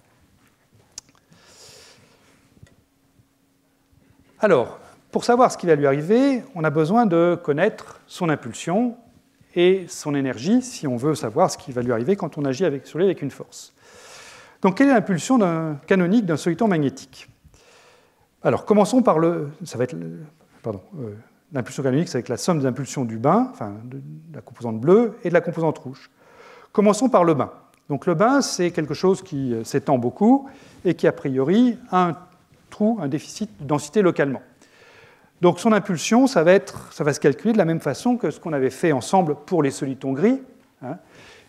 Alors, pour savoir ce qui va lui arriver, on a besoin de connaître son impulsion et son énergie, si on veut savoir ce qui va lui arriver quand on agit sur lui avec une force. Donc, quelle est l'impulsion canonique d'un soliton magnétique? Alors, commençons par l'impulsion canonique, c'est avec la somme des impulsions du bain, enfin de la composante bleue, et de la composante rouge. Commençons par le bain. Donc le bain, c'est quelque chose qui s'étend beaucoup et qui, a priori, a un déficit de densité localement. Donc son impulsion, ça va se calculer de la même façon que ce qu'on avait fait ensemble pour les solitons gris.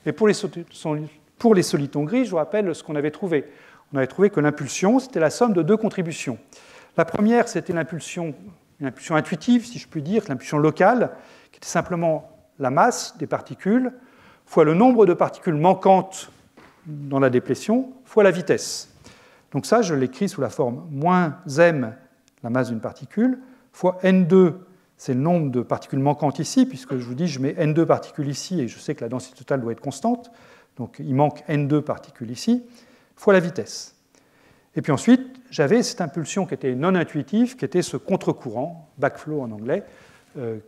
Et pour les solitons gris, je vous rappelle ce qu'on avait trouvé. On avait trouvé que l'impulsion, c'était la somme de 2 contributions. La première, c'était une impulsion intuitive, si je puis dire, l'impulsion locale, qui était simplement la masse des particules, fois le nombre de particules manquantes dans la déplétion fois la vitesse. Donc ça, je l'écris sous la forme moins m, la masse d'une particule, fois n2, c'est le nombre de particules manquantes ici, puisque je vous dis, je mets n2 particules ici, et je sais que la densité totale doit être constante, donc il manque n2 particules ici, fois la vitesse. Et puis ensuite, j'avais cette impulsion qui était non intuitive, qui était ce contre-courant, backflow en anglais,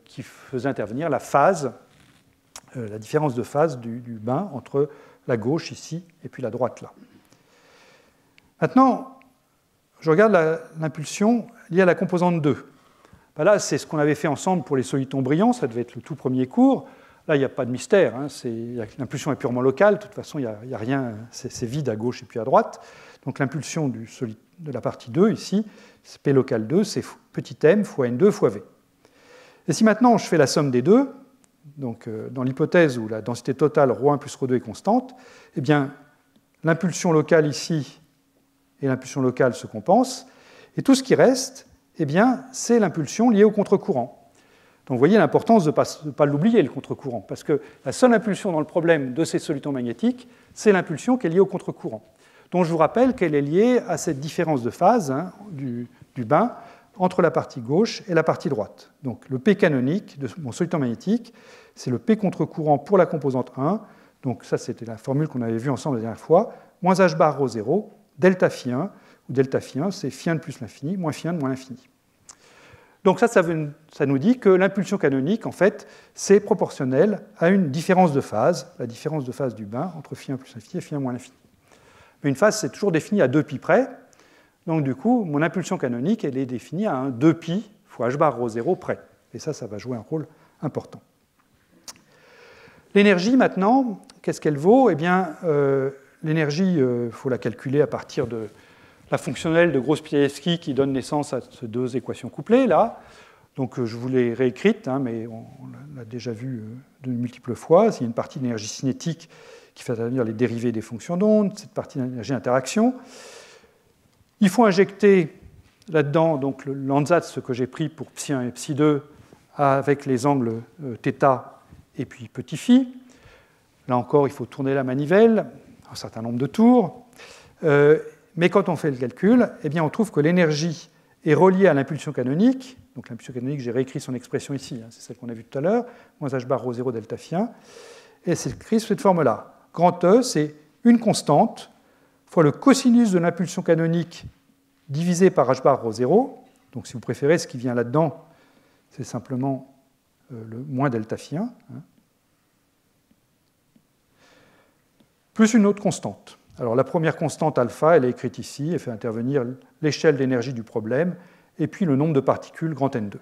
qui faisait intervenir la phase, la différence de phase du bain entre la gauche ici et puis la droite là. Maintenant, je regarde l'impulsion liée à la composante 2. Ben là, c'est ce qu'on avait fait ensemble pour les solitons brillants, ça devait être le tout premier cours. Là, il n'y a pas de mystère, hein, l'impulsion est purement locale, de toute façon, il n'y a rien, c'est vide à gauche et puis à droite. Donc l'impulsion de la partie 2, ici, c'est P local 2, c'est petit m fois n2 fois v. Et si maintenant je fais la somme des deux, donc dans l'hypothèse où la densité totale ρ1 plus ρ2 est constante, eh bien l'impulsion locale ici et l'impulsion locale se compensent, et tout ce qui reste, eh bien, c'est l'impulsion liée au contre-courant. Donc vous voyez l'importance de ne pas l'oublier, le contre-courant, parce que la seule impulsion dans le problème de ces solitons magnétiques, c'est l'impulsion qui est liée au contre-courant. Donc je vous rappelle qu'elle est liée à cette différence de phase du bain entre la partie gauche et la partie droite. Donc le P canonique de mon soliton magnétique, c'est le P contre-courant pour la composante 1, donc ça c'était la formule qu'on avait vue ensemble la dernière fois, moins h bar ρ 0, delta phi 1, où delta phi 1 c'est phi 1 de plus l'infini, moins phi 1 de moins l'infini. Donc ça nous dit que l'impulsion canonique, en fait, c'est proportionnel à une différence de phase, la différence de phase du bain entre phi 1 plus l'infini et phi 1 moins l'infini. Mais une phase, c'est toujours défini à 2π près, donc du coup, mon impulsion canonique, elle est définie à un 2π fois h bar ρ 0 près. Et ça va jouer un rôle important. L'énergie, maintenant, qu'est-ce qu'elle vaut ? Eh bien, l'énergie, il faut la calculer à partir de la fonctionnelle de Gross-Piaevsky qui donne naissance à ces deux équations couplées, là. Donc je vous l'ai réécrite, mais on l'a déjà vu de multiples fois. Il y a une partie d'énergie cinétique qui fait intervenir les dérivés des fonctions d'onde, cette partie d'énergie d'interaction. Il faut injecter là-dedans donc l'ansatz que j'ai pris pour ψ1 et ψ2 avec les angles θ et puis petit phi. Là encore, il faut tourner la manivelle, un certain nombre de tours. Mais quand on fait le calcul, eh bien, on trouve que l'énergie est reliée à l'impulsion canonique. Donc l'impulsion canonique, j'ai réécrit son expression ici, c'est celle qu'on a vue tout à l'heure, moins h bar ρ 0 delta phi 1. Et c'est écrit sous cette forme-là. Grand E, c'est une constante fois le cosinus de l'impulsion canonique divisé par h bar ρ 0. Donc si vous préférez, ce qui vient là-dedans, c'est simplement le moins delta phi 1. Plus une autre constante. Alors la première constante alpha, elle est écrite ici, elle fait intervenir l'échelle d'énergie du problème, et puis le nombre de particules grand N2.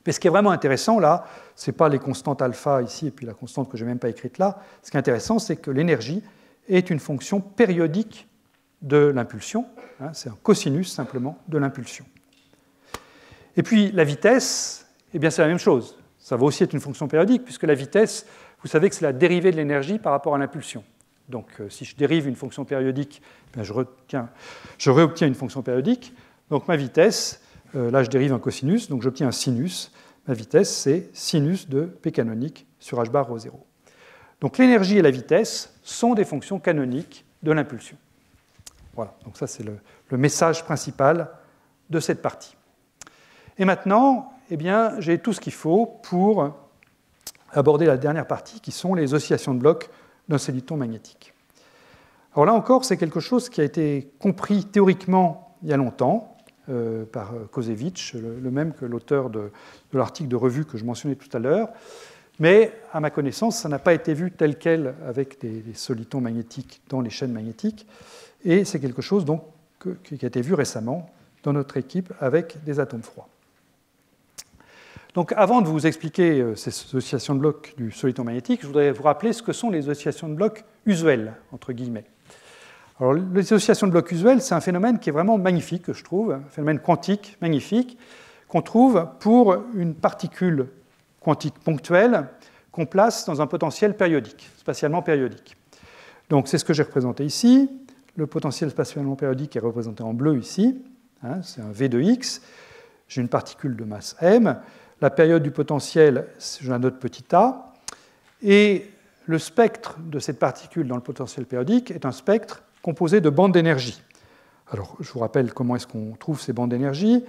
Mais ce qui est vraiment intéressant là, ce n'est pas les constantes alpha ici, et puis la constante que je n'ai même pas écrite là. Ce qui est intéressant, c'est que l'énergie est une fonction périodique de l'impulsion, c'est un cosinus simplement de l'impulsion. Et puis la vitesse, eh bien c'est la même chose. Ça va aussi être une fonction périodique, puisque la vitesse, vous savez que c'est la dérivée de l'énergie par rapport à l'impulsion. Donc si je dérive une fonction périodique, eh bien, je réobtiens une fonction périodique. Donc ma vitesse, là je dérive un cosinus, donc j'obtiens un sinus. Ma vitesse, c'est sinus de P canonique sur h bar ρ 0. Donc l'énergie et la vitesse sont des fonctions canoniques de l'impulsion. Voilà, donc ça c'est le message principal de cette partie. Et maintenant, eh bien, j'ai tout ce qu'il faut pour aborder la dernière partie, qui sont les oscillations de blocs d'un soliton magnétique. Alors là encore, c'est quelque chose qui a été compris théoriquement il y a longtemps par Kozevich, le même que l'auteur de l'article de revue que je mentionnais tout à l'heure, mais à ma connaissance, ça n'a pas été vu tel quel avec des solitons magnétiques dans les chaînes magnétiques, et c'est quelque chose donc, qui a été vu récemment dans notre équipe avec des atomes froids. Donc, avant de vous expliquer ces oscillations de blocs du soliton magnétique, je voudrais vous rappeler ce que sont les oscillations de blocs usuelles, entre guillemets. Alors, les oscillations de blocs usuelles, c'est un phénomène qui est vraiment magnifique, je trouve, un phénomène quantique magnifique, qu'on trouve pour une particule quantique ponctuelle qu'on place dans un potentiel périodique, spatialement périodique. Donc, c'est ce que j'ai représenté ici. Le potentiel spatialement périodique est représenté en bleu ici. C'est un V de X. J'ai une particule de masse m. La période du potentiel, je la note petit a, et le spectre de cette particule dans le potentiel périodique est un spectre composé de bandes d'énergie. Alors, je vous rappelle comment est-ce qu'on trouve ces bandes d'énergie.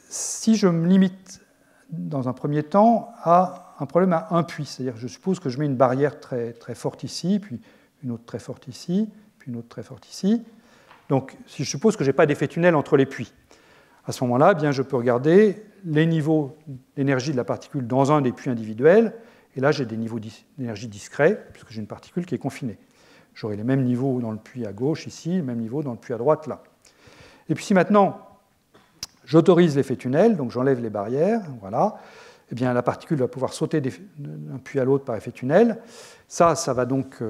Si je me limite dans un premier temps à un problème à un puits, c'est-à-dire que je suppose que je mets une barrière très, très forte ici, puis une autre très forte ici, puis une autre très forte ici. Donc, si je suppose que je n'ai pas d'effet tunnel entre les puits, à ce moment-là, eh bien, je peux regarder les niveaux d'énergie de la particule dans un des puits individuels, et là, j'ai des niveaux d'énergie discrets, puisque j'ai une particule qui est confinée. J'aurai les mêmes niveaux dans le puits à gauche, ici, les mêmes niveaux dans le puits à droite, là. Et puis si maintenant, j'autorise l'effet tunnel, donc j'enlève les barrières, voilà, eh bien, la particule va pouvoir sauter d'un puits à l'autre par effet tunnel. Ça va donc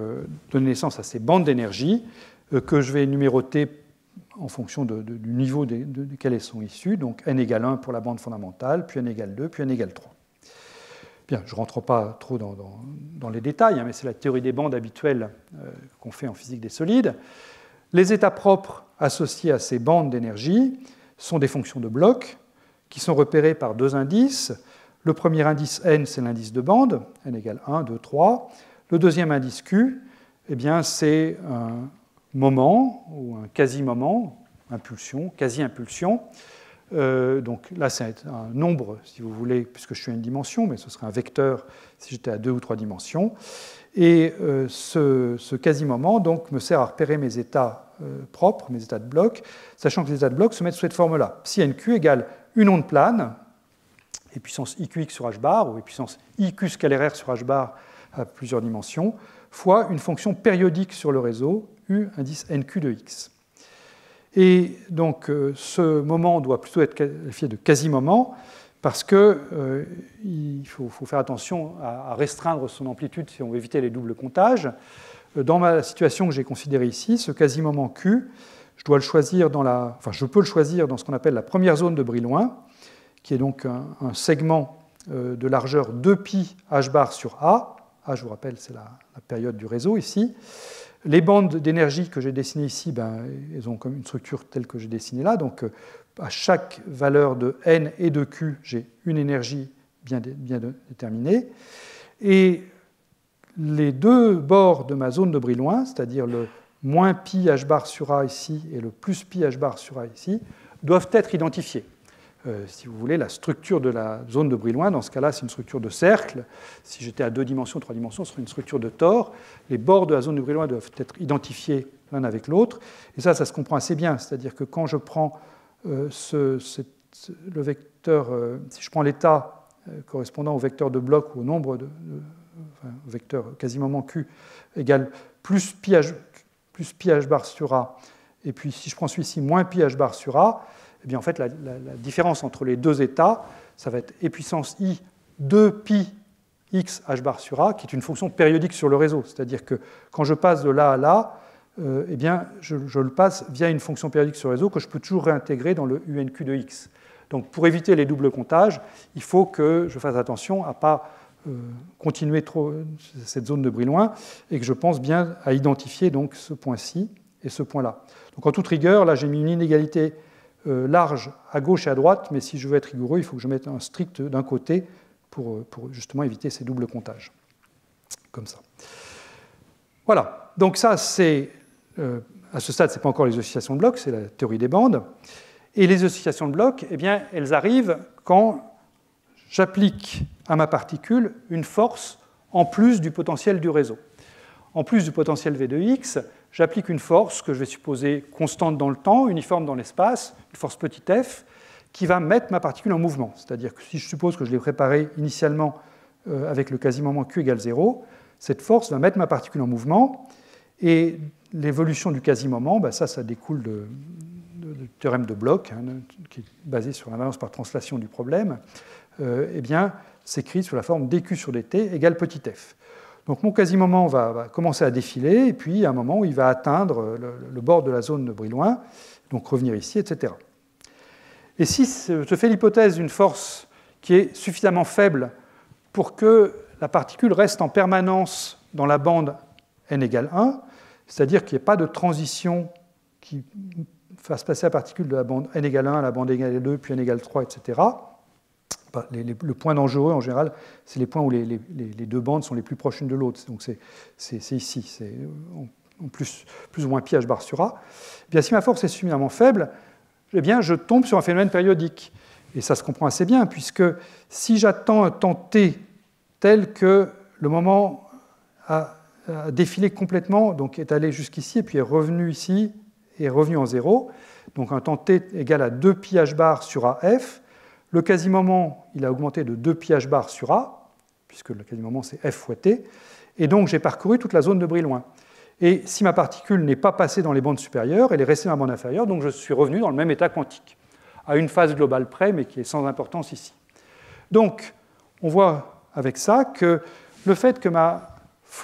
donner naissance à ces bandes d'énergie que je vais numéroter en fonction du niveau desquels elles sont issues. Donc n égale 1 pour la bande fondamentale, puis n égale 2, puis n égale 3. Bien, je ne rentre pas trop dans les détails, mais c'est la théorie des bandes habituelle qu'on fait en physique des solides. Les états propres associés à ces bandes d'énergie sont des fonctions de blocs qui sont repérées par deux indices. Le premier indice n, c'est l'indice de bande, n égale 1, 2, 3. Le deuxième indice q, eh bien, c'est un moment ou un quasi-moment, impulsion, quasi-impulsion. Donc là, c'est un nombre, si vous voulez, puisque je suis à une dimension, mais ce serait un vecteur si j'étais à 2 ou 3 dimensions. Et ce quasi-moment donc, me sert à repérer mes états propres, mes états de bloc, sachant que les états de bloc se mettent sous cette forme-là. Si nq égale une onde plane, et puissance iqx sur h bar, ou puissance iq scalaire sur h bar à plusieurs dimensions, fois une fonction périodique sur le réseau, u indice nq de x. Et donc ce moment doit plutôt être qualifié de quasi-moment, parce qu'il faut faire attention à restreindre son amplitude si on veut éviter les doubles comptages. Dans la situation que j'ai considérée ici, ce quasi-moment q, je peux le choisir dans ce qu'on appelle la première zone de Brillouin, qui est donc un segment de largeur 2π h bar sur A. A, je vous rappelle, c'est la période du réseau ici. Les bandes d'énergie que j'ai dessinées ici, elles ont comme une structure telle que j'ai dessinée là. Donc, à chaque valeur de n et de q, j'ai une énergie bien déterminée. Et les deux bords de ma zone de Brillouin, c'est-à-dire le moins π h bar sur A ici et le plus π h bar sur A ici, doivent être identifiés. Si vous voulez, la structure de la zone de Brillouin, dans ce cas-là, c'est une structure de cercle. Si j'étais à 2 dimensions, 3 dimensions, ce serait une structure de tore. Les bords de la zone de Brillouin doivent être identifiés l'un avec l'autre. Et ça se comprend assez bien. C'est-à-dire que quand je prends le vecteur, si je prends l'état correspondant au vecteur de bloc ou au nombre au vecteur quasi-moment q égale plus π h bar sur A, et puis si je prends celui-ci moins π h bar sur A, eh bien, en fait, la différence entre les deux états, ça va être e puissance i 2π x h bar sur A, qui est une fonction périodique sur le réseau. C'est-à-dire que quand je passe de là à là, eh bien, je le passe via une fonction périodique sur le réseau que je peux toujours réintégrer dans le unq de x. Donc, pour éviter les doubles comptages, il faut que je fasse attention à ne pas continuer trop cette zone de Brillouin et que je pense bien à identifier donc, ce point-ci et ce point-là. Donc, en toute rigueur, là, j'ai mis une inégalité large à gauche et à droite, mais si je veux être rigoureux, il faut que je mette un strict d'un côté pour justement éviter ces doubles comptages. Comme ça. Voilà. Donc ça, c'est à ce stade, ce n'est pas encore les oscillations de blocs, c'est la théorie des bandes. Et les oscillations de blocs, eh bien, elles arrivent quand j'applique à ma particule une force en plus du potentiel du réseau. En plus du potentiel V de x, j'applique une force que je vais supposer constante dans le temps, uniforme dans l'espace, une force petit f, qui va mettre ma particule en mouvement. C'est-à-dire que si je suppose que je l'ai préparée initialement avec le quasi-moment q égale 0, cette force va mettre ma particule en mouvement, et l'évolution du quasi-moment, ça découle du théorème de Bloch, qui est basé sur l'invariance par translation du problème, eh bien, s'écrit sous la forme dq sur dt égale petit f. Donc mon quasi-moment va commencer à défiler, et puis à un moment où il va atteindre le bord de la zone de Brillouin, donc revenir ici, etc. Et si je fais l'hypothèse d'une force qui est suffisamment faible pour que la particule reste en permanence dans la bande n égale 1, c'est-à-dire qu'il n'y ait pas de transition qui fasse passer la particule de la bande n égale 1 à la bande n égale 2, puis n égale 3, etc., Le point dangereux, en général, c'est les points où les deux bandes sont les plus proches l'une de l'autre. Donc c'est ici, c'est en plus ou moins pi h bar sur A. Eh bien, si ma force est suffisamment faible, eh bien, je tombe sur un phénomène périodique. Et ça se comprend assez bien, puisque si j'attends un temps t tel que le moment a défilé complètement, donc est allé jusqu'ici, et puis est revenu ici, et est revenu en 0, donc un temps t égal à 2 pi h bar sur AF, le quasi-moment, il a augmenté de 2 pi h bar sur A, puisque le quasi-moment c'est f fois t, et donc j'ai parcouru toute la zone de Brillouin. Et si ma particule n'est pas passée dans les bandes supérieures, elle est restée dans la bande inférieure, donc je suis revenu dans le même état quantique, à une phase globale près, mais qui est sans importance ici. Donc, on voit avec ça que le fait que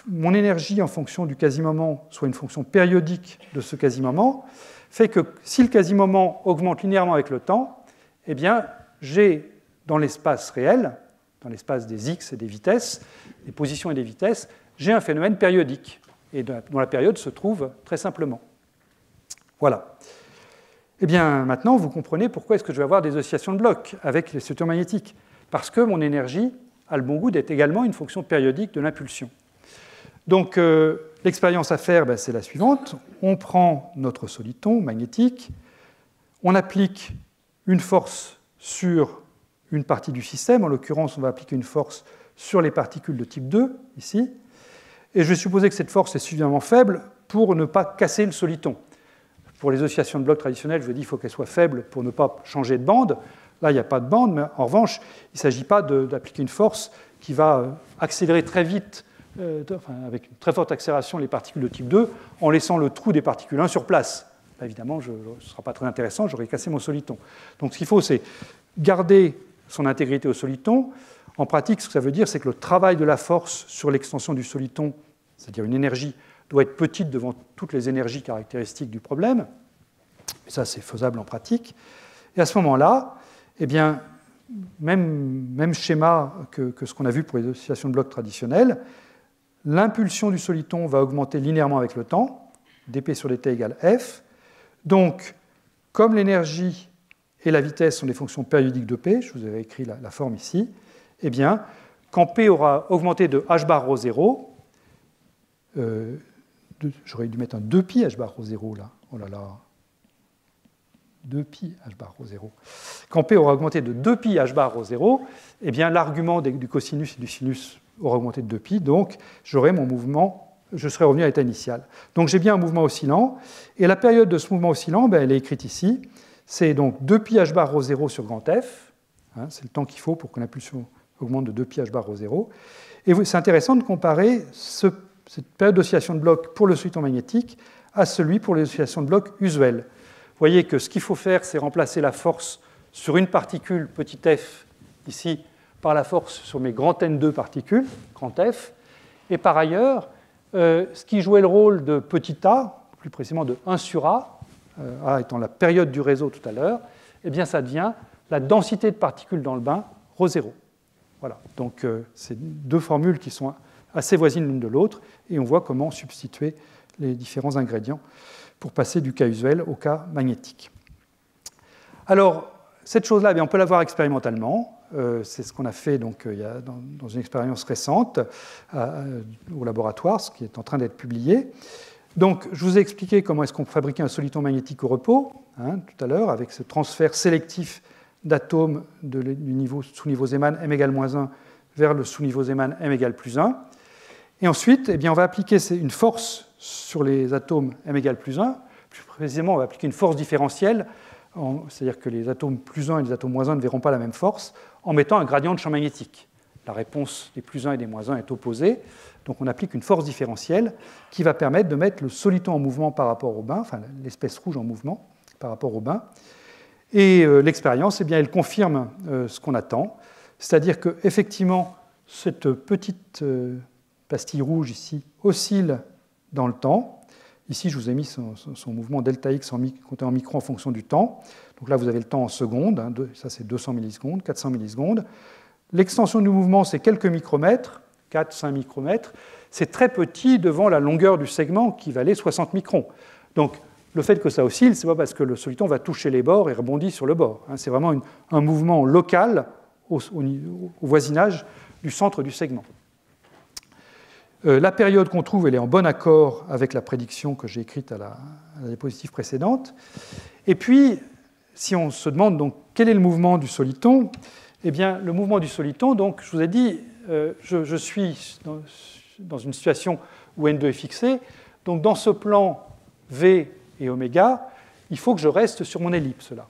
mon énergie en fonction du quasi-moment soit une fonction périodique de ce quasi-moment fait que si le quasi-moment augmente linéairement avec le temps, eh bien, j'ai dans l'espace réel, dans l'espace des x et des vitesses, des positions et des vitesses, j'ai un phénomène périodique, et dont la période se trouve très simplement. Voilà. Eh bien, maintenant, vous comprenez pourquoi est-ce que je vais avoir des oscillations de blocs avec les structures magnétiques. Parce que mon énergie a le bon goût d'être également une fonction périodique de l'impulsion. Donc, l'expérience à faire, c'est la suivante. On prend notre soliton magnétique, on applique une force sur une partie du système. En l'occurrence, on va appliquer une force sur les particules de type 2, ici. Et je vais supposer que cette force est suffisamment faible pour ne pas casser le soliton. Pour les oscillations de blocs traditionnelles, je vous dis qu'il faut qu'elle soit faible pour ne pas changer de bande. Là, il n'y a pas de bande, mais en revanche, il ne s'agit pas d'appliquer une force qui va accélérer très vite, avec une très forte accélération, les particules de type 2, en laissant le trou des particules 1 sur place. Là, évidemment, ce ne sera pas très intéressant, j'aurai cassé mon soliton. Donc ce qu'il faut, c'est garder son intégrité au soliton. En pratique, ce que ça veut dire, c'est que le travail de la force sur l'extension du soliton, c'est-à-dire une énergie, doit être petite devant toutes les énergies caractéristiques du problème. Et ça, c'est faisable en pratique. Et à ce moment-là, eh bien, même schéma que ce qu'on a vu pour les oscillations de blocs traditionnelles, l'impulsion du soliton va augmenter linéairement avec le temps, dp sur dt égale f. Donc, comme l'énergie et la vitesse sont des fonctions périodiques de p, je vous avais écrit la forme ici, eh bien, quand p aura augmenté de h bar rho 0, j'aurais dû mettre un 2pi h bar rho 0 là, oh là là, 2pi h bar rho 0. Quand p aura augmenté de 2pi h bar rho 0, eh bien l'argument du cosinus et du sinus aura augmenté de 2pi, donc j'aurai mon mouvement, je serai revenu à l'état initial. Donc j'ai bien un mouvement oscillant, et la période de ce mouvement oscillant, elle est écrite ici, c'est donc 2pi h bar rho 0 sur grand F, hein, c'est le temps qu'il faut pour que l'impulsion augmente de 2pi h bar rho 0, et c'est intéressant de comparer cette période d'oscillation de bloc pour le soliton magnétique à celui pour les oscillations de bloc usuelles. Vous voyez que ce qu'il faut faire, c'est remplacer la force sur une particule petit f, ici, par la force sur mes grand N2 particules, grand F, et par ailleurs, ce qui jouait le rôle de petit a, plus précisément de 1 sur A étant la période du réseau tout à l'heure, eh bien ça devient la densité de particules dans le bain, ρ 0. Voilà, donc c'est deux formules qui sont assez voisines l'une de l'autre, et on voit comment substituer les différents ingrédients pour passer du cas usuel au cas magnétique. Alors, cette chose-là, on peut la voir expérimentalement. C'est ce qu'on a fait donc, dans une expérience récente au laboratoire, ce qui est en train d'être publié. Donc, je vous ai expliqué comment est-ce qu'on fabriquait un soliton magnétique au repos, tout à l'heure, avec ce transfert sélectif d'atomes du sous-niveau Zeeman m égale -1 vers le sous-niveau Zeeman m égale +1. Et ensuite, on va appliquer une force sur les atomes m égale +1. Plus précisément, on va appliquer une force différentielle, c'est-à-dire que les atomes +1 et les atomes -1 ne verront pas la même force, en mettant un gradient de champ magnétique. La réponse des +1 et des -1 est opposée, donc on applique une force différentielle qui va permettre de mettre le soliton en mouvement par rapport au bain, enfin l'espèce rouge en mouvement par rapport au bain. Et l'expérience, elle confirme ce qu'on attend, c'est-à-dire qu'effectivement, cette petite pastille rouge ici oscille dans le temps. Ici, je vous ai mis son mouvement delta x compté en micro en fonction du temps. Donc là, vous avez le temps en secondes, ça c'est 200 millisecondes, 400 millisecondes. L'extension du mouvement, c'est quelques micromètres, 4-5 micromètres. C'est très petit devant la longueur du segment qui valait 60 microns. Donc le fait que ça oscille, ce n'est pas parce que le soliton va toucher les bords et rebondit sur le bord. C'est vraiment un mouvement local au voisinage du centre du segment. La période qu'on trouve, elle est en bon accord avec la prédiction que j'ai écrite à la diapositive précédente. Et puis, si on se demande donc quel est le mouvement du soliton, eh bien, le mouvement du soliton, donc, je vous ai dit, je suis dans une situation où N2 est fixé. Donc, dans ce plan V et oméga, il faut que je reste sur mon ellipse là.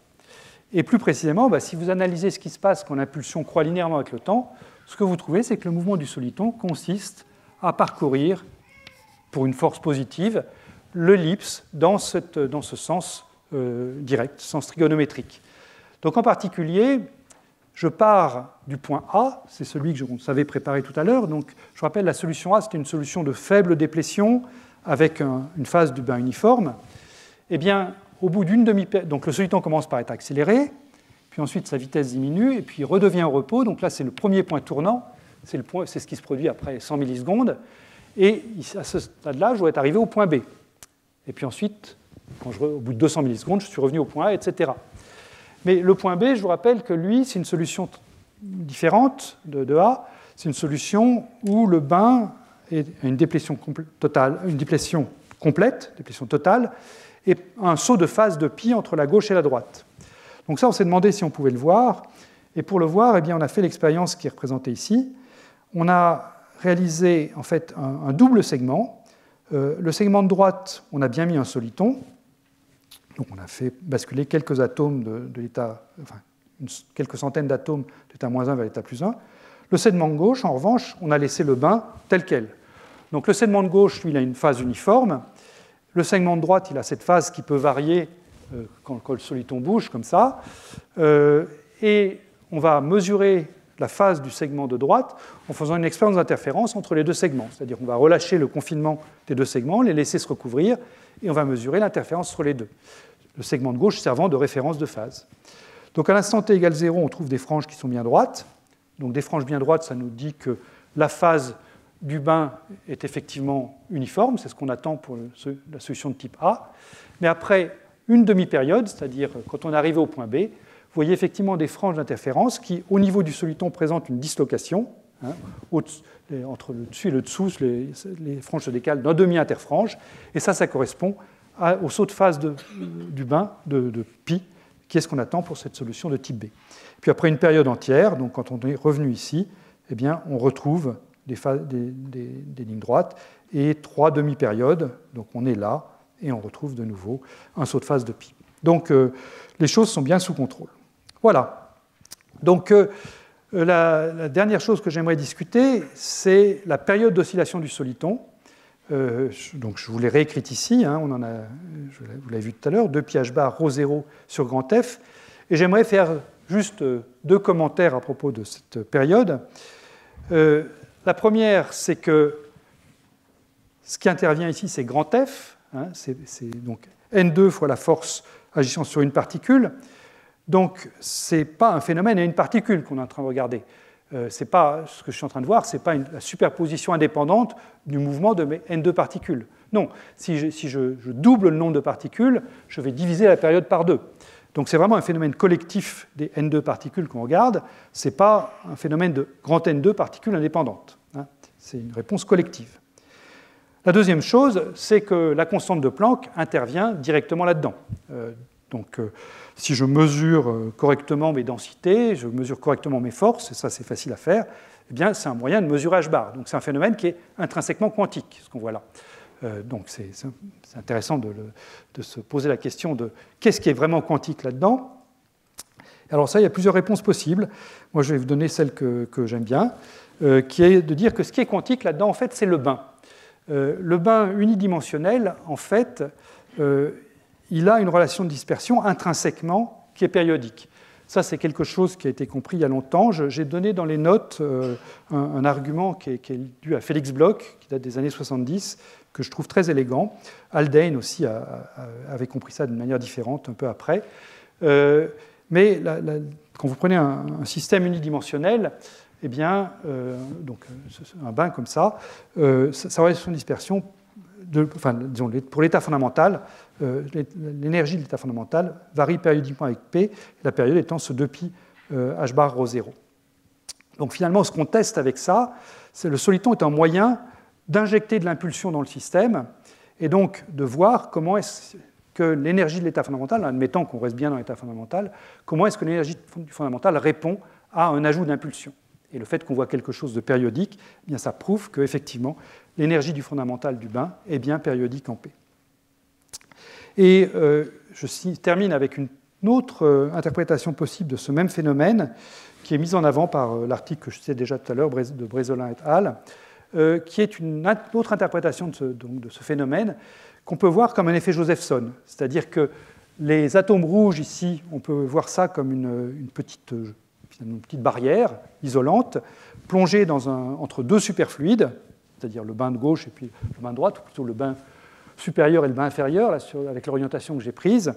Et plus précisément, si vous analysez ce qui se passe quand l'impulsion croît linéairement avec le temps, ce que vous trouvez, c'est que le mouvement du soliton consiste à parcourir, pour une force positive, l'ellipse dans ce sens direct, sens trigonométrique. Donc en particulier, je pars du point A, c'est celui que on savait préparer tout à l'heure. Donc je rappelle, la solution A, c'était une solution de faible déplétion avec une phase du bain uniforme. Eh bien, au bout d'une demi-période, donc le soliton commence par être accéléré, puis ensuite sa vitesse diminue, et puis il redevient au repos. Donc là, c'est le premier point tournant. C'est ce qui se produit après 100 millisecondes. Et à ce stade-là, je dois être arrivé au point B. Et puis ensuite, au bout de 200 millisecondes, je suis revenu au point A, etc. Mais le point B, je vous rappelle que lui, c'est une solution différente de A. C'est une solution où le bain est une déplétion totale, déplétion totale, et un saut de phase de pi entre la gauche et la droite. Donc ça, on s'est demandé si on pouvait le voir. Et pour le voir, eh bien, on a fait l'expérience qui est représentée ici. On a réalisé en fait un double segment. Le segment de droite, on a bien mis un soliton. Donc on a fait basculer quelques atomes de l'état, enfin quelques centaines d'atomes de l'état -1 vers l'état +1. Le segment de gauche, en revanche, on a laissé le bain tel quel. Donc le segment de gauche, lui, il a une phase uniforme. Le segment de droite, il a cette phase qui peut varier quand le soliton bouge, comme ça. Et on va mesurer la phase du segment de droite en faisant une expérience d'interférence entre les deux segments. C'est-à-dire qu'on va relâcher le confinement des deux segments, les laisser se recouvrir, et on va mesurer l'interférence entre les deux. Le segment de gauche servant de référence de phase. Donc à l'instant t égale 0, on trouve des franges qui sont bien droites. Donc des franges bien droites, ça nous dit que la phase du bain est effectivement uniforme, c'est ce qu'on attend pour la solution de type A. Mais après une demi-période, c'est-à-dire quand on est arrivé au point B, vous voyez effectivement des franges d'interférence qui, au niveau du soliton, présentent une dislocation. Entre le dessus et le dessous, les franges se décalent d'un demi-interfrange. Et ça correspond au saut de phase du bain de pi, qui est ce qu'on attend pour cette solution de type B. Puis après une période entière, donc quand on est revenu ici, eh bien, on retrouve des lignes droites et 3 demi-périodes. Donc on est là et on retrouve de nouveau un saut de phase de pi. Donc les choses sont bien sous contrôle. Voilà. Donc la dernière chose que j'aimerais discuter, c'est la période d'oscillation du soliton. Donc je vous l'ai réécrite ici, hein, vous l'avez vu tout à l'heure, 2pi h bar ρ0 sur grand F. Et j'aimerais faire juste 2 commentaires à propos de cette période. La première, c'est que ce qui intervient ici, c'est grand F. Hein, c'est donc N2 fois la force agissant sur une particule. Donc, ce n'est pas un phénomène à une particule qu'on est en train de regarder. C'est pas, ce que je suis en train de voir, ce n'est pas la superposition indépendante du mouvement de mes N2 particules. Non, si je double le nombre de particules, je vais diviser la période par 2. Donc c'est vraiment un phénomène collectif des N2 particules qu'on regarde, ce n'est pas un phénomène de grand N2 particules indépendantes. Hein. C'est une réponse collective. La deuxième chose, c'est que la constante de Planck intervient directement là-dedans. Donc, si je mesure correctement mes densités, je mesure correctement mes forces, et ça c'est facile à faire, eh bien c'est un moyen de mesurer h-bar. Donc c'est un phénomène qui est intrinsèquement quantique, ce qu'on voit là. Donc c'est intéressant de se poser la question de qu'est-ce qui est vraiment quantique là-dedans. Alors ça, il y a plusieurs réponses possibles. Moi je vais vous donner celle que j'aime bien, qui est de dire que ce qui est quantique là-dedans, en fait, c'est le bain. Le bain unidimensionnel, en fait, il a une relation de dispersion intrinsèquement qui est périodique. Ça, c'est quelque chose qui a été compris il y a longtemps. J'ai donné dans les notes un argument qui est dû à Félix Bloch, qui date des années 70, que je trouve très élégant. Haldane aussi avait compris ça d'une manière différente un peu après. Mais quand vous prenez un système unidimensionnel, eh bien, donc un bain comme ça, sa relation de dispersion, disons, pour l'état fondamental, l'énergie de l'état fondamental varie périodiquement avec P, la période étant ce 2pi h bar ρ0. Donc finalement, ce qu'on teste avec ça, c'est le soliton est un moyen d'injecter de l'impulsion dans le système et donc de voir comment est-ce que l'énergie de l'état fondamental, admettant qu'on reste bien dans l'état fondamental, comment est-ce que l'énergie du fondamental répond à un ajout d'impulsion. Et le fait qu'on voit quelque chose de périodique, eh bien, ça prouve qu'effectivement, l'énergie du fondamental du bain est bien périodique en P. Et je termine avec une autre interprétation possible de ce même phénomène, qui est mise en avant par l'article que je citais déjà tout à l'heure de Bresolin et al., qui est une autre interprétation de ce phénomène qu'on peut voir comme un effet Josephson. C'est-à-dire que les atomes rouges, ici, on peut voir ça comme une petite barrière isolante, plongée entre deux superfluides, c'est-à-dire le bain de gauche et puis le bain de droite, ou plutôt le bain supérieur et le bain inférieur, là, avec l'orientation que j'ai prise.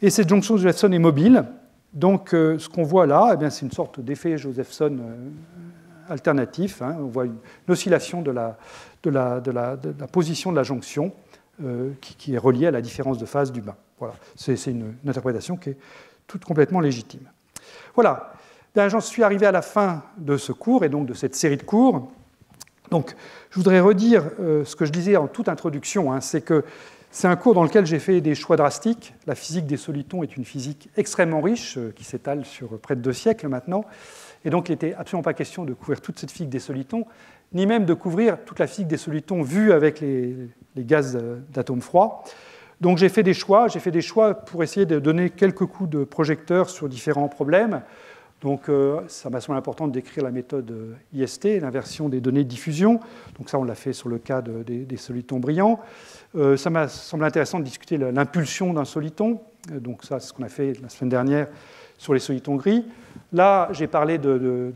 Et cette jonction de Josephson est mobile. Donc, ce qu'on voit là, eh c'est une sorte d'effet Josephson alternatif. Hein. On voit une oscillation de la position de la jonction qui est reliée à la différence de phase du bain. Voilà. C'est une interprétation qui est toute complètement légitime. Voilà. J'en suis arrivé à la fin de ce cours et donc de cette série de cours. Donc, je voudrais redire ce que je disais en toute introduction, hein, c'est que c'est un cours dans lequel j'ai fait des choix drastiques. La physique des solitons est une physique extrêmement riche, qui s'étale sur près de 2 siècles maintenant. Et donc, il n'était absolument pas question de couvrir toute cette physique des solitons, ni même de couvrir toute la physique des solitons vue avec les gaz d'atomes froids. Donc, j'ai fait des choix pour essayer de donner quelques coups de projecteur sur différents problèmes. Donc, ça m'a semblé important de décrire la méthode IST, l'inversion des données de diffusion. Donc, ça, on l'a fait sur le cas des solitons brillants. Ça m'a semblé intéressant de discuter l'impulsion d'un soliton. Donc, ça, c'est ce qu'on a fait la semaine dernière sur les solitons gris. Là, j'ai parlé de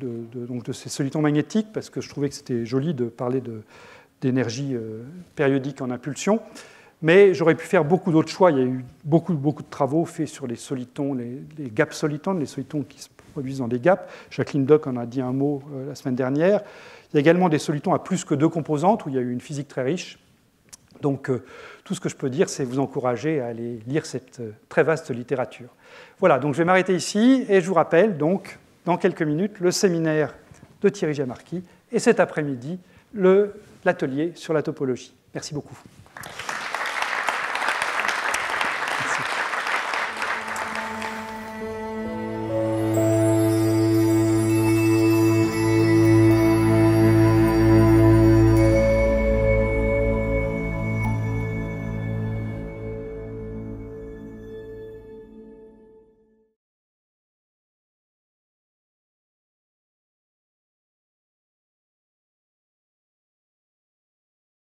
ces solitons magnétiques parce que je trouvais que c'était joli de parler d'énergie périodique en impulsion. Mais j'aurais pu faire beaucoup d'autres choix. Il y a eu beaucoup de travaux faits sur les solitons, les gaps solitons, les solitons qui se produisent dans des gaps. Jacqueline Dock en a dit un mot la semaine dernière. Il y a également des solitons à plus que 2 composantes, où il y a eu une physique très riche. Donc, tout ce que je peux dire, c'est vous encourager à aller lire cette très vaste littérature. Voilà, donc je vais m'arrêter ici, et je vous rappelle, donc, dans quelques minutes, le séminaire de Thierry Giamarchi, et cet après-midi, l'atelier sur la topologie. Merci beaucoup.